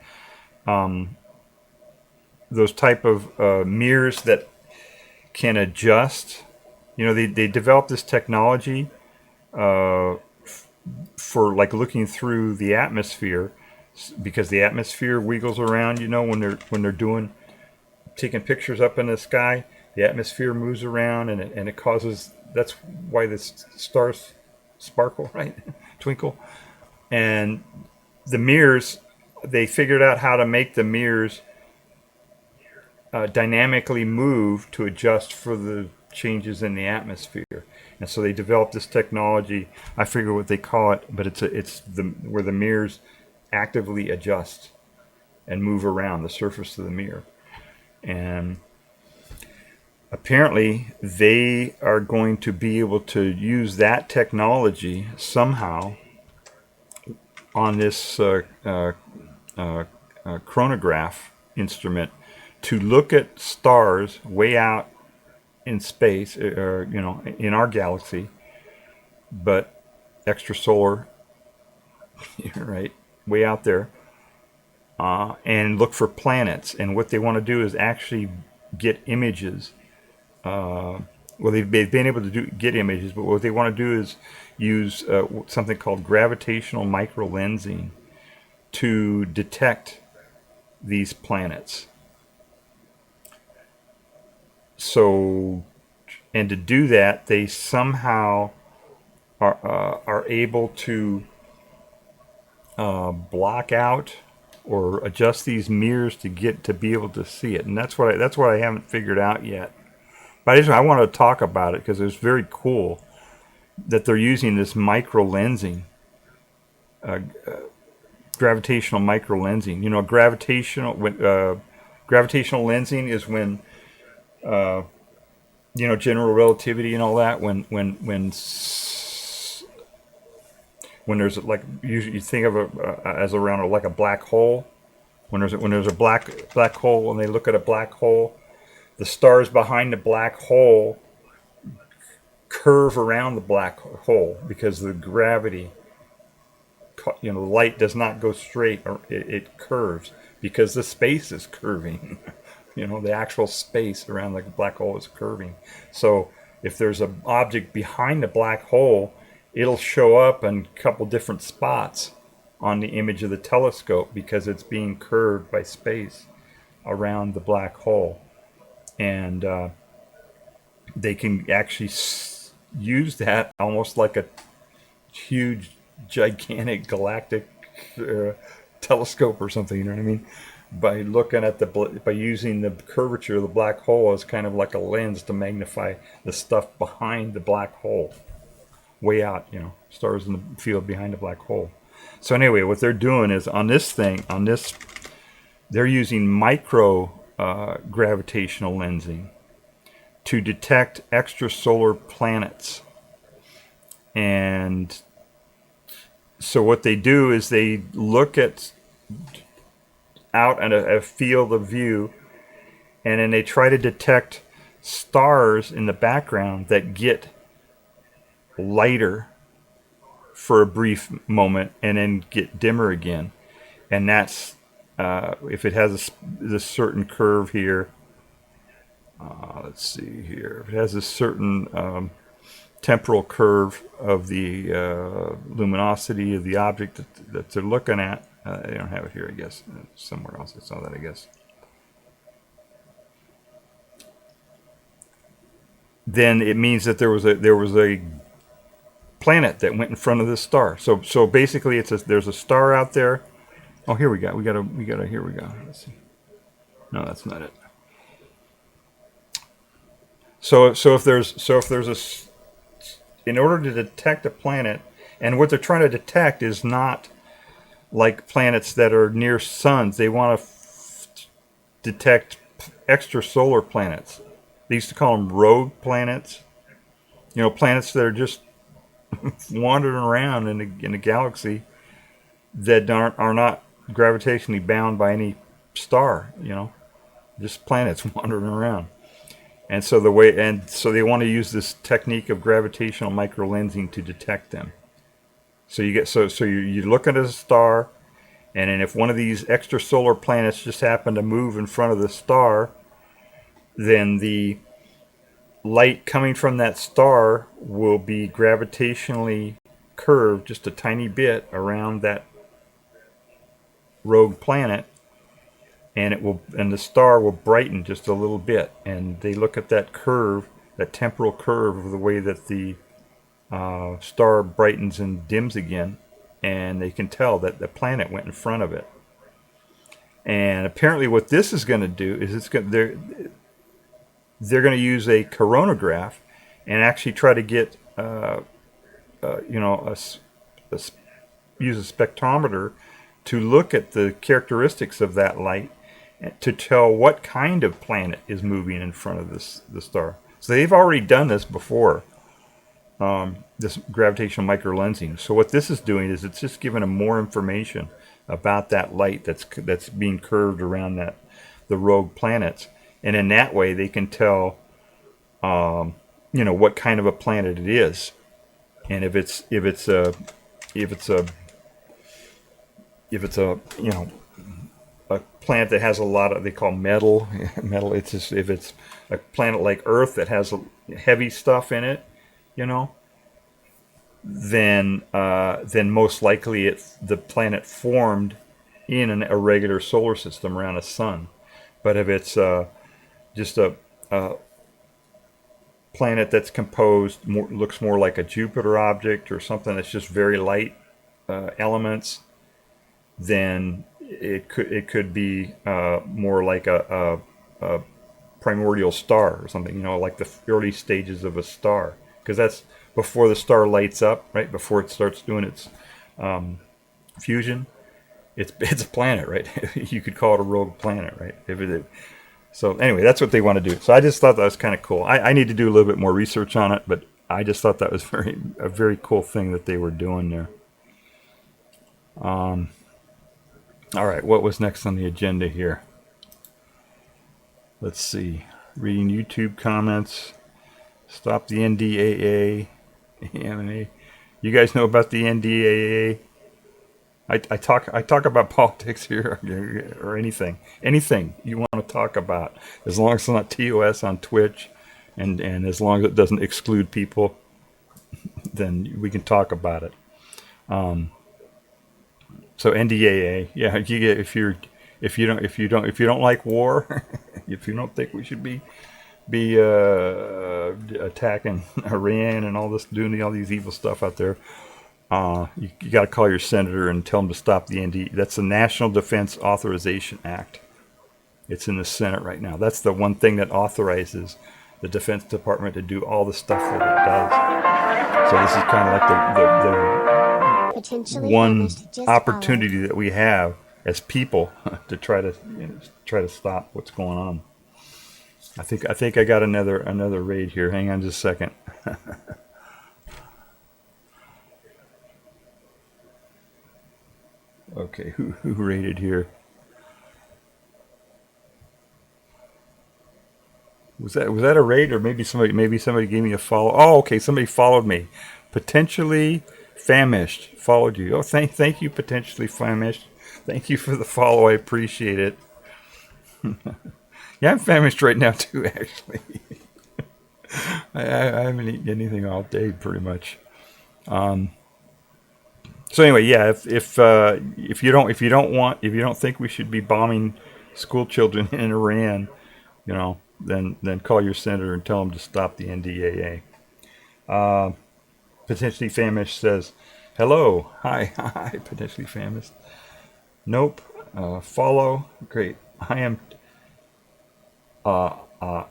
those type of mirrors that can adjust. They developed this technology for like looking through the atmosphere, because the atmosphere wiggles around, when they're taking pictures up in the sky. The atmosphere moves around, and it causes, that's why the stars sparkle, right? Twinkle. And the mirrors, they figured out how to make the mirrors dynamically move to adjust for the changes in the atmosphere. And so they developed this technology. I forget what they call it, but it's where the mirrors actively adjust and move around the surface of the mirror. And apparently they are going to be able to use that technology somehow on this chronograph instrument to look at stars way out in space, in our galaxy, but extrasolar, right, way out there, and look for planets. And what they want to do is actually get images. Well, they've been able to get images, but what they want to do is use something called gravitational microlensing to detect these planets. So, and to do that, they somehow are able to block out or adjust these mirrors to be able to see it. And that's what I haven't figured out yet. But I want to talk about it because it's very cool that they're using this microlensing, gravitational microlensing. Gravitational lensing is when general relativity and all that. When there's like, usually you think of it as around like a black hole. When there's a black hole and they look at a black hole, the stars behind the black hole curve around the black hole because the gravity, light does not go straight, or it curves because the space is curving. The actual space around the black hole is curving. So if there's an object behind the black hole, it'll show up in a couple different spots on the image of the telescope because it's being curved by space around the black hole. And they can actually use that almost like a huge, gigantic galactic telescope or something, you know what I mean? By looking at by using the curvature of the black hole as kind of like a lens to magnify the stuff behind the black hole, way out, stars in the field behind the black hole. So anyway, what they're doing is they're using micro gravitational lensing to detect extrasolar planets. And so what they do is they look out at a field of view, and then they try to detect stars in the background that get lighter for a brief moment and then get dimmer again. And that's if it has this certain curve here, Let's see here. It has a certain temporal curve of the luminosity of the object that they're looking at. I don't have it here, I guess. Somewhere else I saw that, I guess. Then it means that there was a planet that went in front of this star. So basically, there's a star out there. Oh, here we go. Here we go. Let's see. No, that's not it. So if there's in order to detect a planet, and what they're trying to detect is not like planets that are near suns. They want to detect extrasolar planets. They used to call them rogue planets. You know, planets that are just wandering around in the galaxy that are not gravitationally bound by any star. You know, just planets wandering around. And so they want to use this technique of gravitational microlensing to detect them. So you look at a star, and then if one of these extrasolar planets just happen to move in front of the star, then the light coming from that star will be gravitationally curved just a tiny bit around that rogue planet, and the star will brighten just a little bit. And they look at that curve, that temporal curve of the way that the star brightens and dims again, and they can tell that the planet went in front of it. And apparently what this is going to do is they're going to use a coronagraph and actually try to get use a spectrometer to look at the characteristics of that light to tell what kind of planet is moving in front of the star. So they've already done this before, this gravitational microlensing. So what this is doing is it's just giving them more information about that light that's being curved around the rogue planets, and in that way they can tell what kind of a planet it is, and if it's a planet that has a lot of, they call metal. It's just, if it's a planet like Earth that has heavy stuff in it, then most likely the planet formed in a regular solar system around a sun. But if it's just a planet that's composed looks more like a Jupiter object or something that's just very light elements, then it could be more like a primordial star or something, like the early stages of a star, because that's before the star lights up, right? Before it starts doing its fusion, it's a planet, right? You could call it a rogue planet, right? So anyway, that's what they want to do. So I just thought that was kind of cool. I need to do a little bit more research on it, but I just thought that was a very cool thing that they were doing there. All right, what was next on the agenda here? Let's see. Reading YouTube comments. Stop the NDAA. You guys know about the NDAA? I talk about politics here, or anything you want to talk about, as long as it's not TOS on Twitch, and as long as it doesn't exclude people, then we can talk about it. So NDAA, yeah, you get if you don't like war, if you don't think we should be attacking Iran and all this, doing all these evil stuff out there, you got to call your senator and tell him to stop the NDAA. That's the National Defense Authorization Act. It's in the Senate right now. That's the one thing that authorizes the Defense Department to do all the stuff that it does. So this is kind of like the one opportunity that we have as people to try to stop what's going on. I think I got another raid here. Hang on just a second. Okay, who raided here? Was that a raid, or maybe somebody gave me a follow? Oh, okay, somebody followed me. Potentially Famished followed you. Oh, thank you, Potentially Famished. Thank you for the follow. I appreciate it. Yeah, I'm famished right now too, actually. I haven't eaten anything all day, pretty much. So anyway, yeah, if you don't think we should be bombing school children in Iran, then call your senator and tell him to stop the NDAA. Potentially famished says, "Hello, hi, hi." Potentially famished. Nope. Follow. Great. I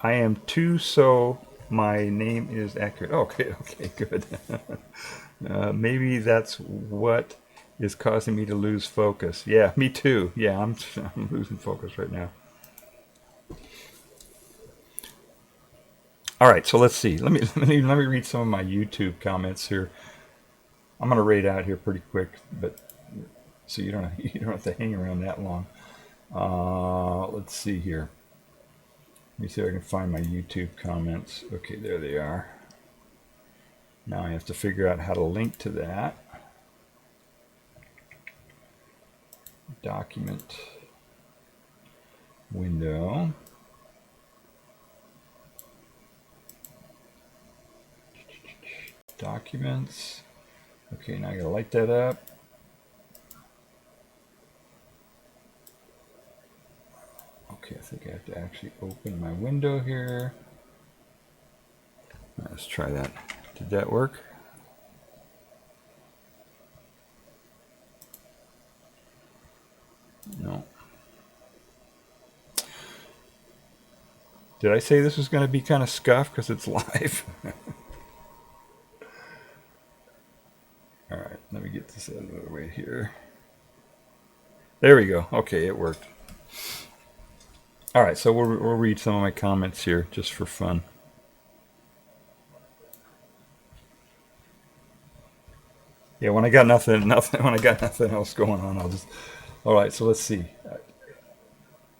am too. So my name is accurate. Okay. Good. Maybe that's what is causing me to lose focus. Yeah, me too. Yeah, I'm losing focus right now. All right, so let's see. Let me read some of my YouTube comments here. I'm gonna raid out here pretty quick, but so you don't have to hang around that long. Let's see here. Let me see if I can find my YouTube comments. Okay, there they are. Now I have to figure out how to link to that. Document window. Documents. Okay, now I gotta light that up. Okay, I think I have to actually open my window here. Let's try that. Did that work? No. Did I say this was going to be kind of scuffed because it's live? All right, let me get this out of the way here. There we go. Okay, it worked. All right, so we'll read some of my comments here just for fun. Yeah, when I got nothing else going on, I'll just. All right, so let's see.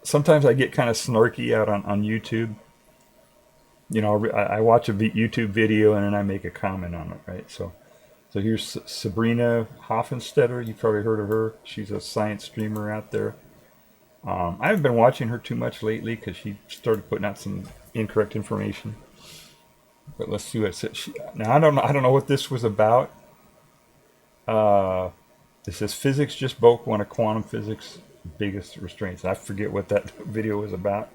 Sometimes I get kind of snarky out on YouTube. I watch a YouTube video and then I make a comment on it, right? So here's Sabrina Hoffenstetter. You've probably heard of her. She's a science streamer out there. I haven't been watching her too much lately because she started putting out some incorrect information. But let's see what it says. Now I don't know what this was about. It says physics just broke one of quantum physics' biggest restraints. I forget what that video was about.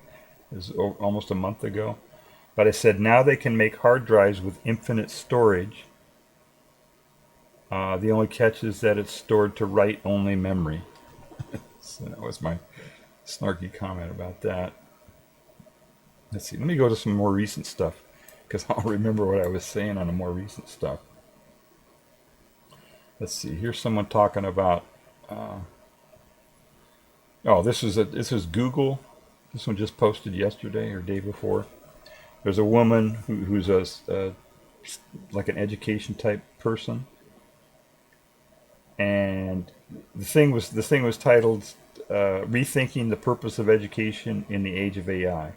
It was almost a month ago. But it said now they can make hard drives with infinite storage. The only catch is that it's stored to write-only memory. So that was my snarky comment about that. Let's see. Let me go to some more recent stuff because I'll remember what I was saying on the more recent stuff. Let's see. Here's someone talking about. This is Google. This one just posted yesterday or day before. There's a woman who's like an education type person, and the thing was titled "Rethinking the Purpose of Education in the Age of AI."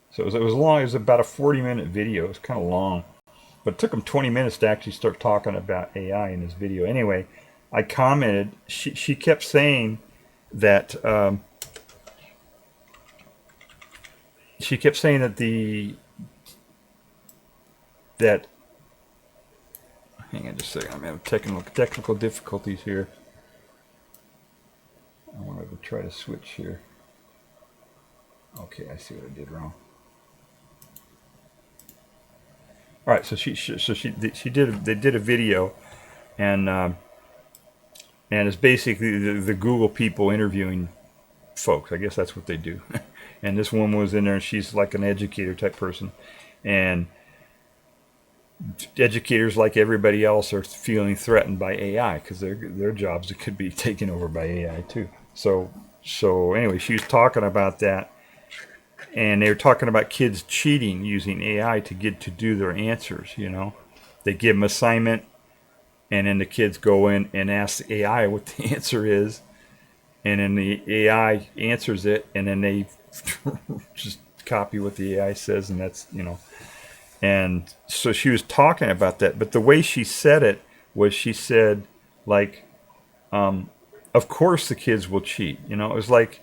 So it was long. It was about a 40-minute video. It was kind of long, but it took him 20 minutes to actually start talking about AI in his video. Anyway, I commented. She kept saying that. She kept saying that hang on just a second, I'm having technical difficulties here. I wanted to try to switch here. Okay, I see what I did wrong. All right, so they did a video, and it's basically the Google people interviewing folks. I guess that's what they do. And this woman was in there, and she's like an educator type person. And educators, like everybody else, are feeling threatened by AI because their jobs could be taken over by AI too. So anyway, she was talking about that, and they were talking about kids cheating using AI to do their answers. They give them assignment, and then the kids go in and ask the AI what the answer is, and then the AI answers it, and then they just copy what the AI says, and that's, and so she was talking about that, but the way she said it was, she said, like, of course the kids will cheat. It was like,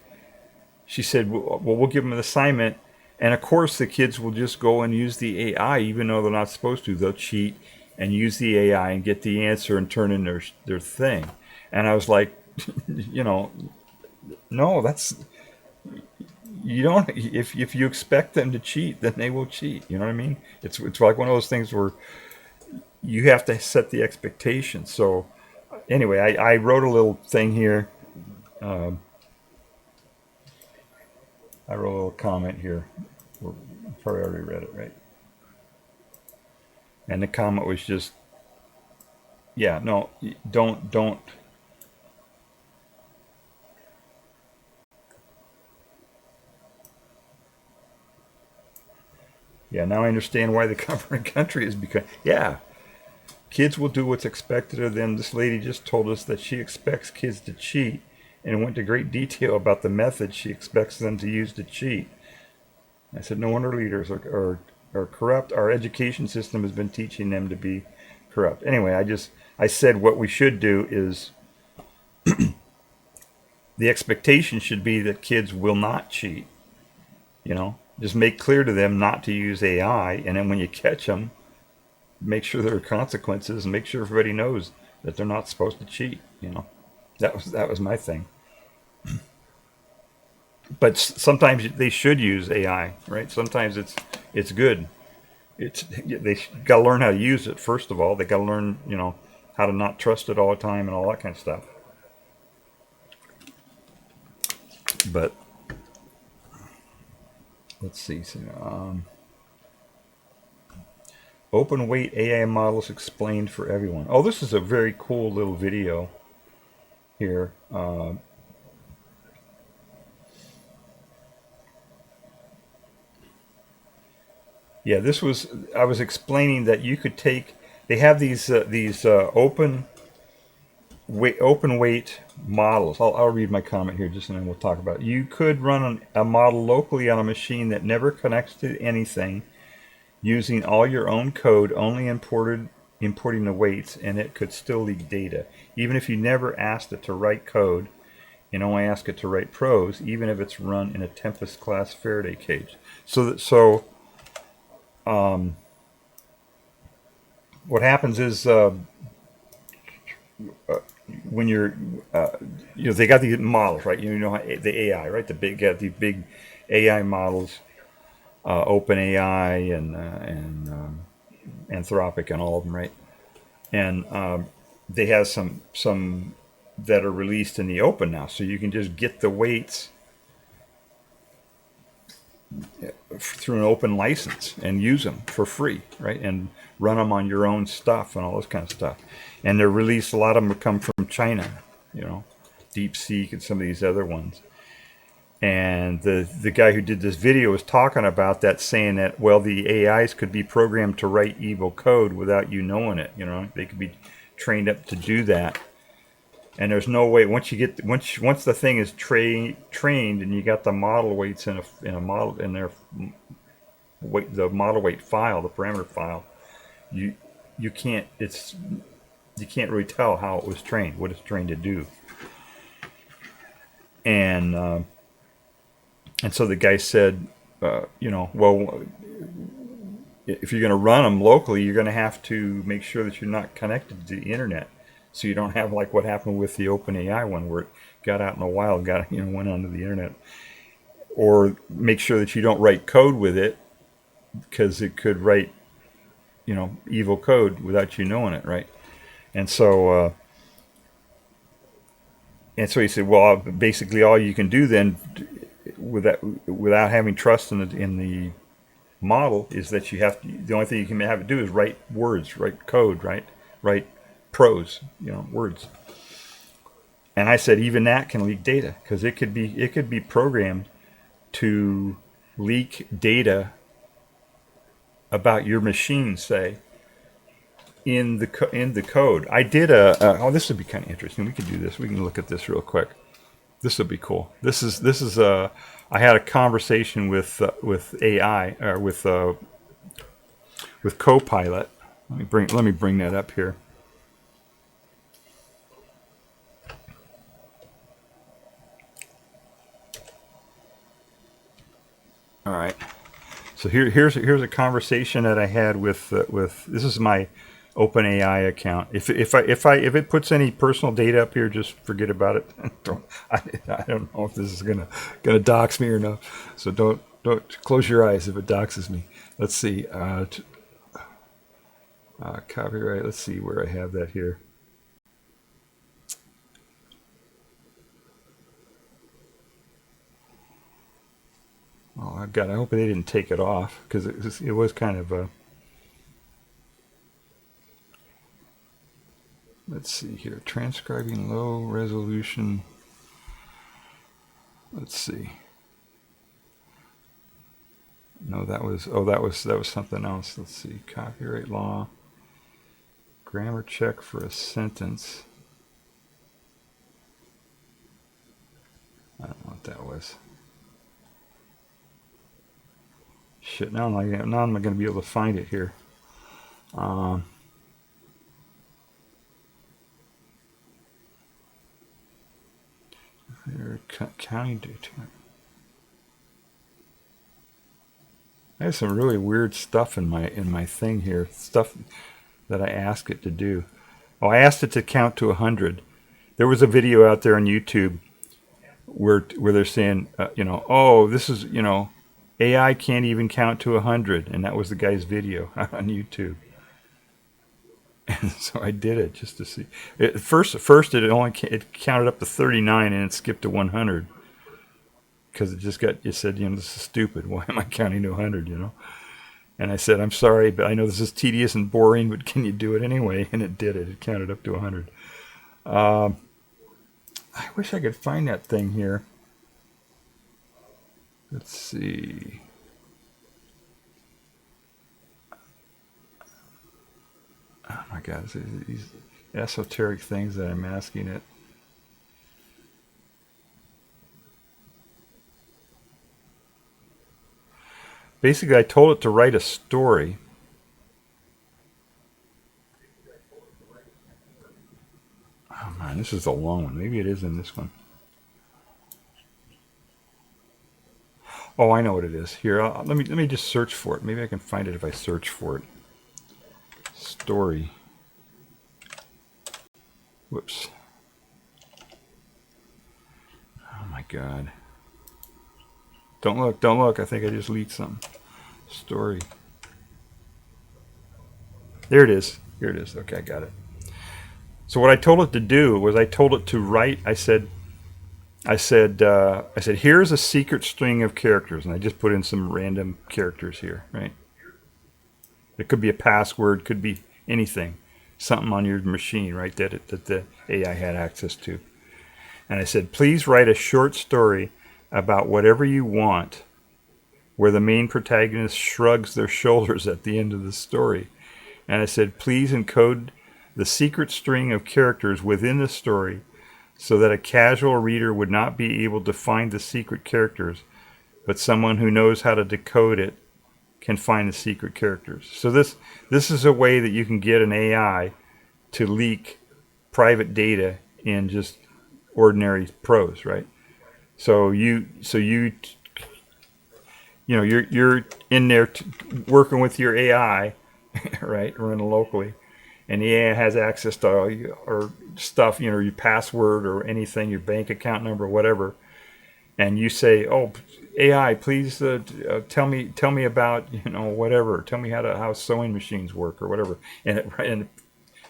she said, well, we'll give them an assignment. And of course, the kids will just go and use the AI, even though they're not supposed to. They'll cheat and use the AI and get the answer and turn in their thing. And I was like, you know, no, that's, you don't, if you expect them to cheat, then they will cheat. You know what I mean? It's like one of those things where you have to set the expectation. So anyway, I wrote a little thing here. I wrote a little comment here. You probably already read it, right? And the comment was just, yeah, no, don't. Yeah, now I understand why the covering country is because, yeah, kids will do what's expected of them. This lady just told us that she expects kids to cheat and went to great detail about the methods she expects them to use to cheat. I said, no wonder leaders are corrupt. Our education system has been teaching them to be corrupt. Anyway, I said what we should do is the expectation should be that kids will not cheat. You know, just make clear to them not to use AI, and then when you catch them, make sure there are consequences and make sure everybody knows that they're not supposed to cheat. You know, that was my thing. But sometimes they should use AI, right? Sometimes it's good. They got to learn how to use it first of all. They got to learn, you know, how to not trust it all the time and all that kind of stuff. But let's see. Open weight AI models explained for everyone. Oh, this is a very cool little video here. Yeah, I was explaining that you could take, they have these open weight models. I'll read my comment here just and then we'll talk about it. You could run a model locally on a machine that never connects to anything using all your own code, only importing the weights, and it could still leak data. Even if you never asked it to write code and only ask it to write prose, even if it's run in a Tempest class Faraday cage. What happens is when you're, you know, they got these models, right? You know, the AI, right? Got these big AI models, OpenAI and Anthropic and all of them, right? And they have some that are released in the open now, so you can just get the weights through an open license and use them for free, right? And run them on your own stuff and all this kind of stuff. And they're released, a lot of them come from China, you know, DeepSeek and some of these other ones. And the guy who did this video was talking about that, saying that, well, the AIs could be programmed to write evil code without you knowing it. You know, they could be trained up to do that. And there's no way, once the thing is trained and you got the model weights in a model in their weight, the model weight file, the parameter file, you can't really tell how it was trained, what it's trained to do. And so the guy said, you know, well, if you're going to run them locally, you're going to have to make sure that you're not connected to the internet. So you don't have like what happened with the OpenAI one, where it got out in the wild, went onto the internet. Or make sure that you don't write code with it, because it could write, you know, evil code without you knowing it, right? And so he said, well, basically all you can do then, without having trust in the model, is that the only thing you can have it do is write words, write code, right? Write prose, you know, words. And I said even that can leak data, because it could be programmed to leak data about your machine, say, in the code. I did this would be kind of interesting. We could do this. We can look at this real quick. This would be cool. This is I had a conversation with AI, or with Copilot. Let me bring that up here. All right. So here's a conversation that I had with this is my OpenAI account. If it puts any personal data up here, just forget about it. I don't know if this is gonna dox me or not. So don't close your eyes if it doxes me. Let's see. Copyright. Let's see where I have that here. Oh, I hope they didn't take it off because it was kind of a. Let's see here. Transcribing low resolution. Let's see. No, that was something else. Let's see. Copyright law. Grammar check for a sentence. I don't know what that was. Shit, now I'm not going to be able to find it here. County data. I have some really weird stuff in my thing here. Stuff that I asked it to do. Oh, I asked it to count to 100. There was a video out there on YouTube where they're saying, oh, this is, AI can't even count to 100, and that was the guy's video on YouTube. And so I did it just to see. First it counted up to 39 and it skipped to 100 because it said, this is stupid. Why am I counting to 100? And I said, I'm sorry, but I know this is tedious and boring, but can you do it anyway? And it did it. It counted up to 100. I wish I could find that thing here. Let's see. Oh my God, these esoteric things that I'm asking it. Basically, I told it to write a story. Oh man, this is a long one. Maybe it is in this one. Oh, I know what it is. Here, let me just search for it. Maybe I can find it if I search for it. Story. Whoops. Oh my God. Don't look. I think I just leaked something. Story. There it is. Here it is. Okay, I got it. So what I told it to do was I told it to write. I said, here's a secret string of characters, and I just put in some random characters here, right? It could be a password, could be anything, something on your machine, right, that the AI had access to. And I said, please write a short story about whatever you want, where the main protagonist shrugs their shoulders at the end of the story. And I said, please encode the secret string of characters within the story so that a casual reader would not be able to find the secret characters, but someone who knows how to decode it can find the secret characters. So this is a way that you can get an AI to leak private data in just ordinary prose, right? So you're in there working with your AI, right, running locally, and the AI has access to all your stuff, your password or anything, your bank account number, whatever, and you say, "Oh, AI, please tell me about whatever. Tell me how sewing machines work or whatever," and it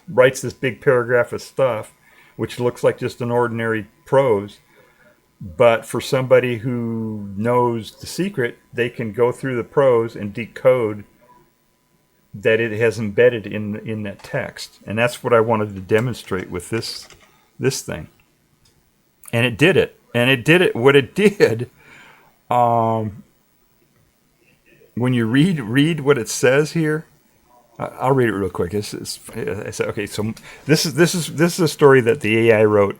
writes this big paragraph of stuff, which looks like just an ordinary prose. But for somebody who knows the secret, they can go through the prose and decode that it has embedded in that text. And that's what I wanted to demonstrate with this thing. And it did it. And it did it. What it did, when you read what it says here, I'll read it real quick. I said, okay, so this is a story that the AI wrote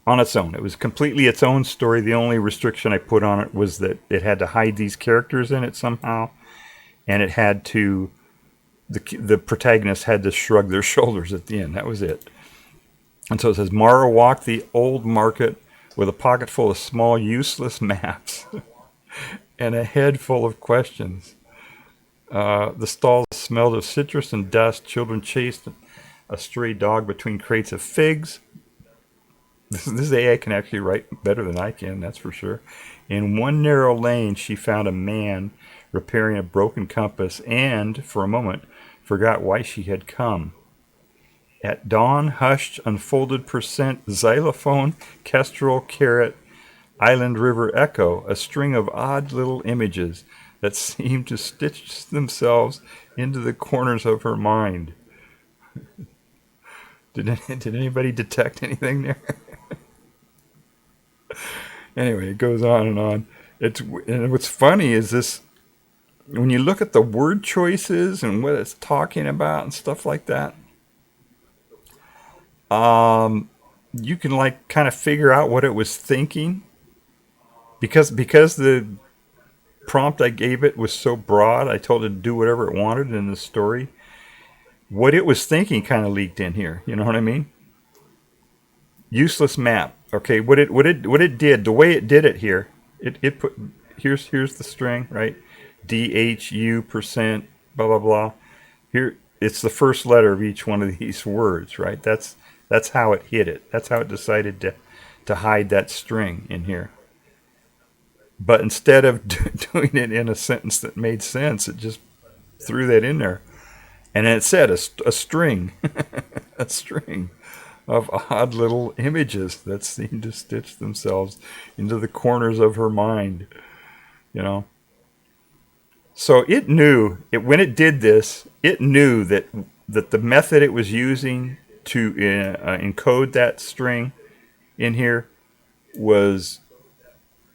on its own. It was completely its own story. The only restriction I put on it was that it had to hide these characters in it somehow, and it had to, the protagonist had to shrug their shoulders at the end. That was it. And so it says, Mara walked the old market with a pocket full of small, useless maps. and a head full of questions. The stalls smelled of citrus and dust. Children chased a stray dog between crates of figs. This AI can actually write better than I can, that's for sure. In one narrow lane, she found a man repairing a broken compass and, for a moment, forgot why she had come. At dawn, hushed, unfolded percent, xylophone, kestrel, carrot, island river echo, a string of odd little images that seemed to stitch themselves into the corners of her mind. Did anybody detect anything there? Anyway, it goes on and on. And what's funny is this, when you look at the word choices and what it's talking about and stuff like that, you can like kind of figure out what it was thinking, because the prompt I gave it was so broad. I told it to do whatever it wanted in the story. What it was thinking kind of leaked in here. You know what I mean? Useless map. Okay, what it did, the way it did it here, it put here's the string, right? DHU percent blah blah blah. Here it's the first letter of each one of these words, right? That's how it hid it. That's how it decided to hide that string in here. But instead of doing it in a sentence that made sense, it just threw that in there. And it said a string, a string of odd little images that seemed to stitch themselves into the corners of her mind, you know. So it knew, when it did this, it knew that the method it was using to encode that string in here was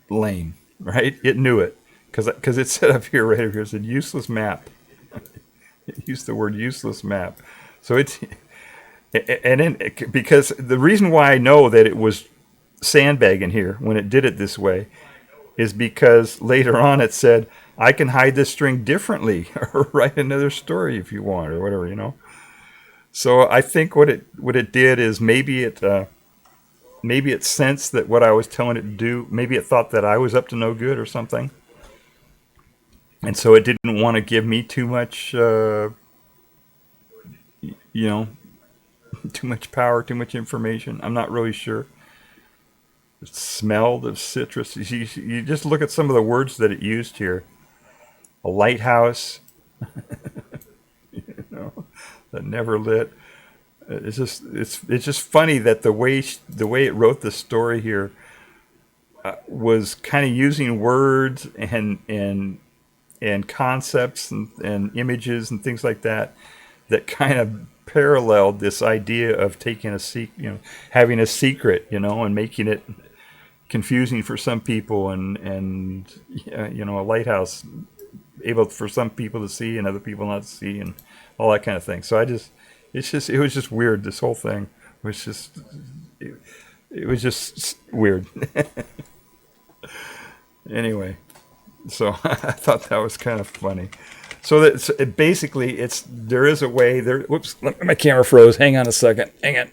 lame, right? It knew it, because it said up here, right over here, it said useless map. It used the word useless map. So it's, and then, because the reason why I know that it was sandbagging here when it did it this way is because later on it said, I can hide this string differently or write another story if you want or whatever, you know. So I think what it did is maybe it sensed that what I was telling it to do, maybe it thought that I was up to no good or something. And so it didn't want to give me too much, you know, too much power, too much information. I'm not really sure. It smelled of citrus. You just look at some of the words that it used here. A lighthouse, you know, that never lit. It's just funny that the way it wrote the story here was kind of using words and concepts and images and things like that kind of paralleled this idea of taking having a secret, you know, and making it confusing for some people, and you know, a lighthouse able for some people to see and other people not to see, and all that kind of thing. So it was just weird. This whole thing was just it was just weird. Anyway, so I thought that was kind of funny. So that basically there is a way there. Whoops, my camera froze. Hang on a second. Hang on.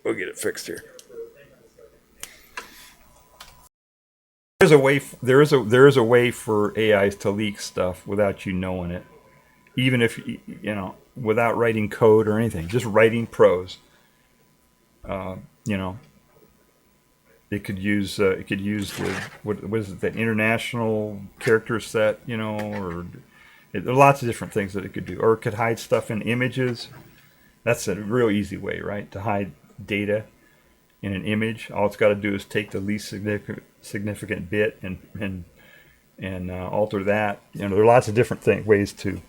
We'll get it fixed here. There is a way for AIs to leak stuff without you knowing it, even if you know, without writing code or anything, just writing prose. You know, it could use what is it, that international character set, you know, or there are lots of different things that it could do, or it could hide stuff in images. That's a real easy way, right, to hide data in an image. All it's got to do is take the least significant bit and alter that. You know, there are lots of different ways to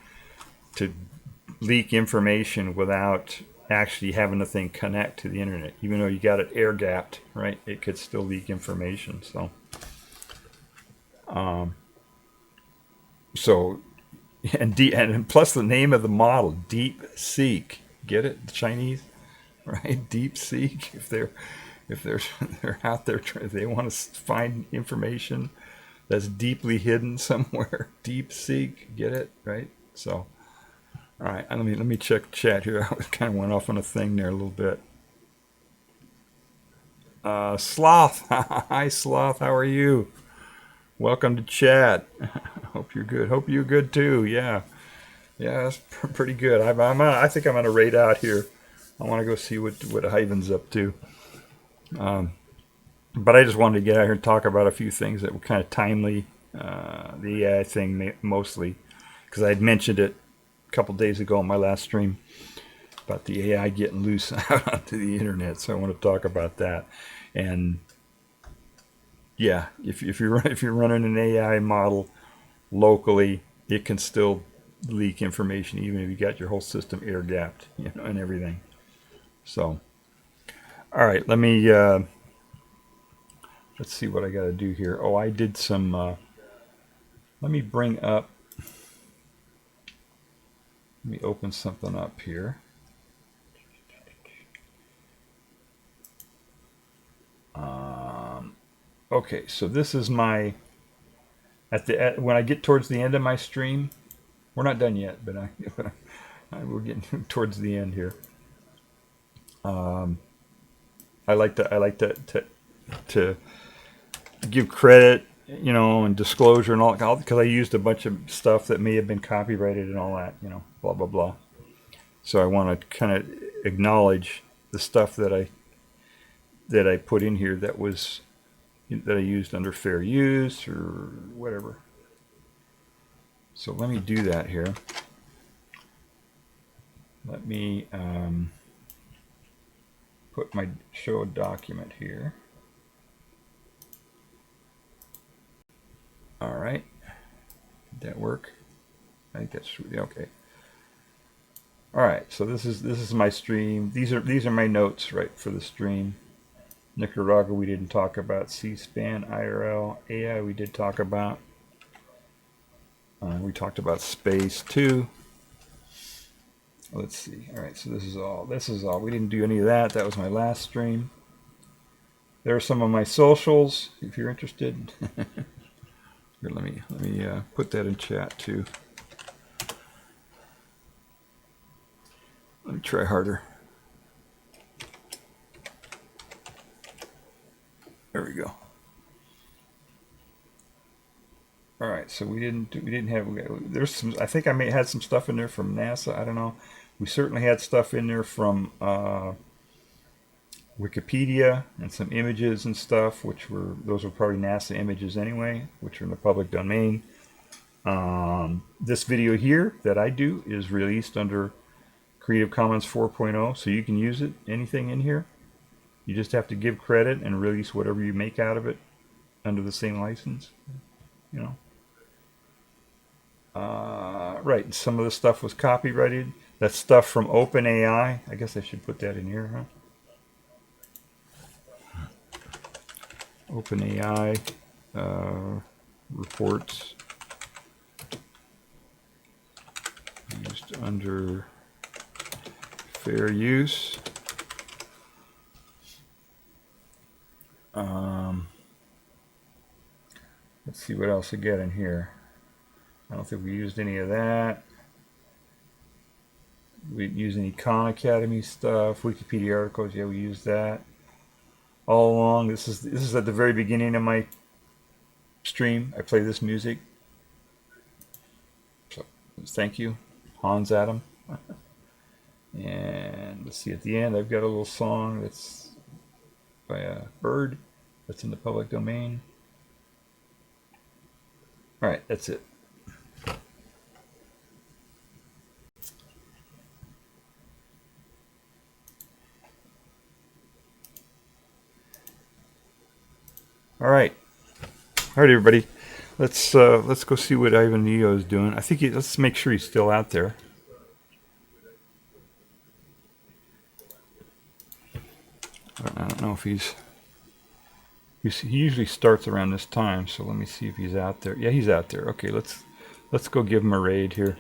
leak information without actually having the thing connect to the internet. Even though you got it air gapped, right, it could still leak information. So and plus the name of the model, DeepSeek. Get it? The Chinese, right? DeepSeek. If they're out there, they want to find information that's deeply hidden somewhere. DeepSeek. Get it? Right? So, all right. Let me check chat here. I kind of went off on a thing there a little bit. Sloth. Hi, Sloth. How are you? Welcome to chat. Hope you're good. Hope you're good too. Yeah. Yeah, that's pretty good. I think I'm going to raid out here. I want to go see what Ivan's up to. But I just wanted to get out here and talk about a few things that were kind of timely. The AI thing mostly, because I had mentioned it a couple days ago on my last stream about the AI getting loose out onto the internet. So I want to talk about that. And yeah, if you're running an AI model locally, it can still leak information even if you got your whole system air gapped, and everything. So, all right, let's see what I got to do here. Oh, I did some. Let me open something up here. Okay, so this is my when I get towards the end of my stream. We're not done yet, but we're getting towards the end here. I like to give credit, and disclosure and all, because I used a bunch of stuff that may have been copyrighted and all that, blah blah blah. So I want to kind of acknowledge the stuff that I put in here that I used under fair use or whatever. So let me do that here. Let me put my show document here. All right. Did that work? I think that's okay. All right. So this is my stream. These are my notes, right, for the stream. Nicaragua we didn't talk about. C-SPAN, IRL, AI we did talk about. We talked about space too. Let's see. All right, so this is all. We didn't do any of that. That was my last stream. There are some of my socials, if you're interested. Here, let me put that in chat too. Let me try harder. There we go. All right, so there's some, I think I had some stuff in there from NASA, I don't know. We certainly had stuff in there from Wikipedia and some images and stuff, those were probably NASA images anyway, which are in the public domain. This video here that I do is released under Creative Commons 4.0, so you can use it, anything in here. You just have to give credit and release whatever you make out of it under the same license, Right, some of the stuff was copyrighted. That's stuff from OpenAI. I guess I should put that in here, huh? OpenAI reports used under fair use. Let's see what else I get in here. I don't think we used any of that. We didn't use any Khan Academy stuff. Wikipedia articles, yeah, we used that. All along, this is at the very beginning of my stream. I play this music. So thank you, Hans Adam. And let's see, at the end I've got a little song that's by a bird that's in the public domain. All right, that's it. All right, everybody. Let's go see what Ivan Neo is doing. I think let's make sure he's still out there. I don't know if he usually starts around this time, so let me see if he's out there. Yeah, he's out there. Okay, let's go give him a raid here.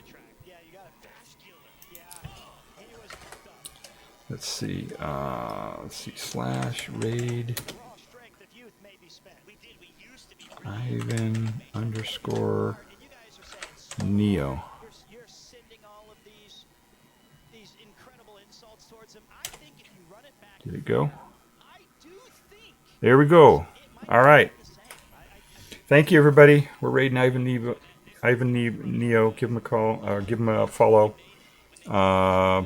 Let's see. /raid Ivan _Neo. Did it go? There we go. All right. Thank you, everybody. We're raiding Ivan Neo. Give him a call. Give him a follow. I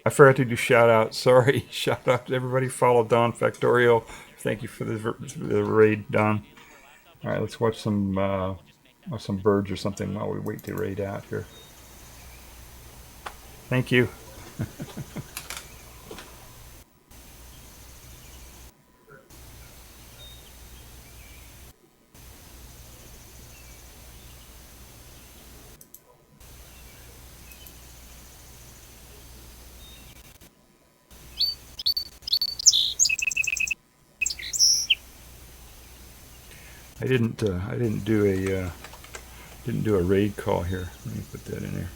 forgot to do shout out. Sorry. Shout out to everybody. Follow Don Factorial. Thank you for the raid, Don. All right, let's watch some birds or something while we wait to raid out here. Thank you. I didn't do a raid call here. Let me put that in there.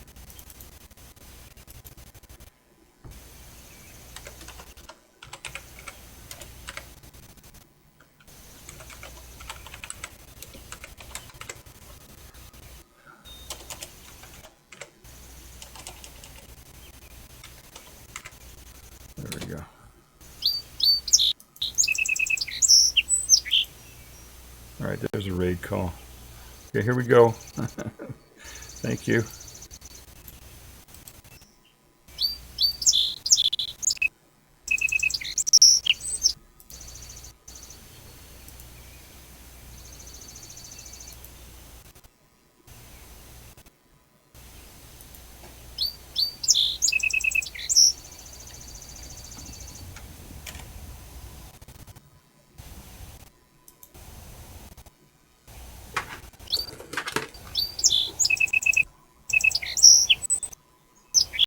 There we go. All right, there's a raid call. Okay, here we go. Thank you.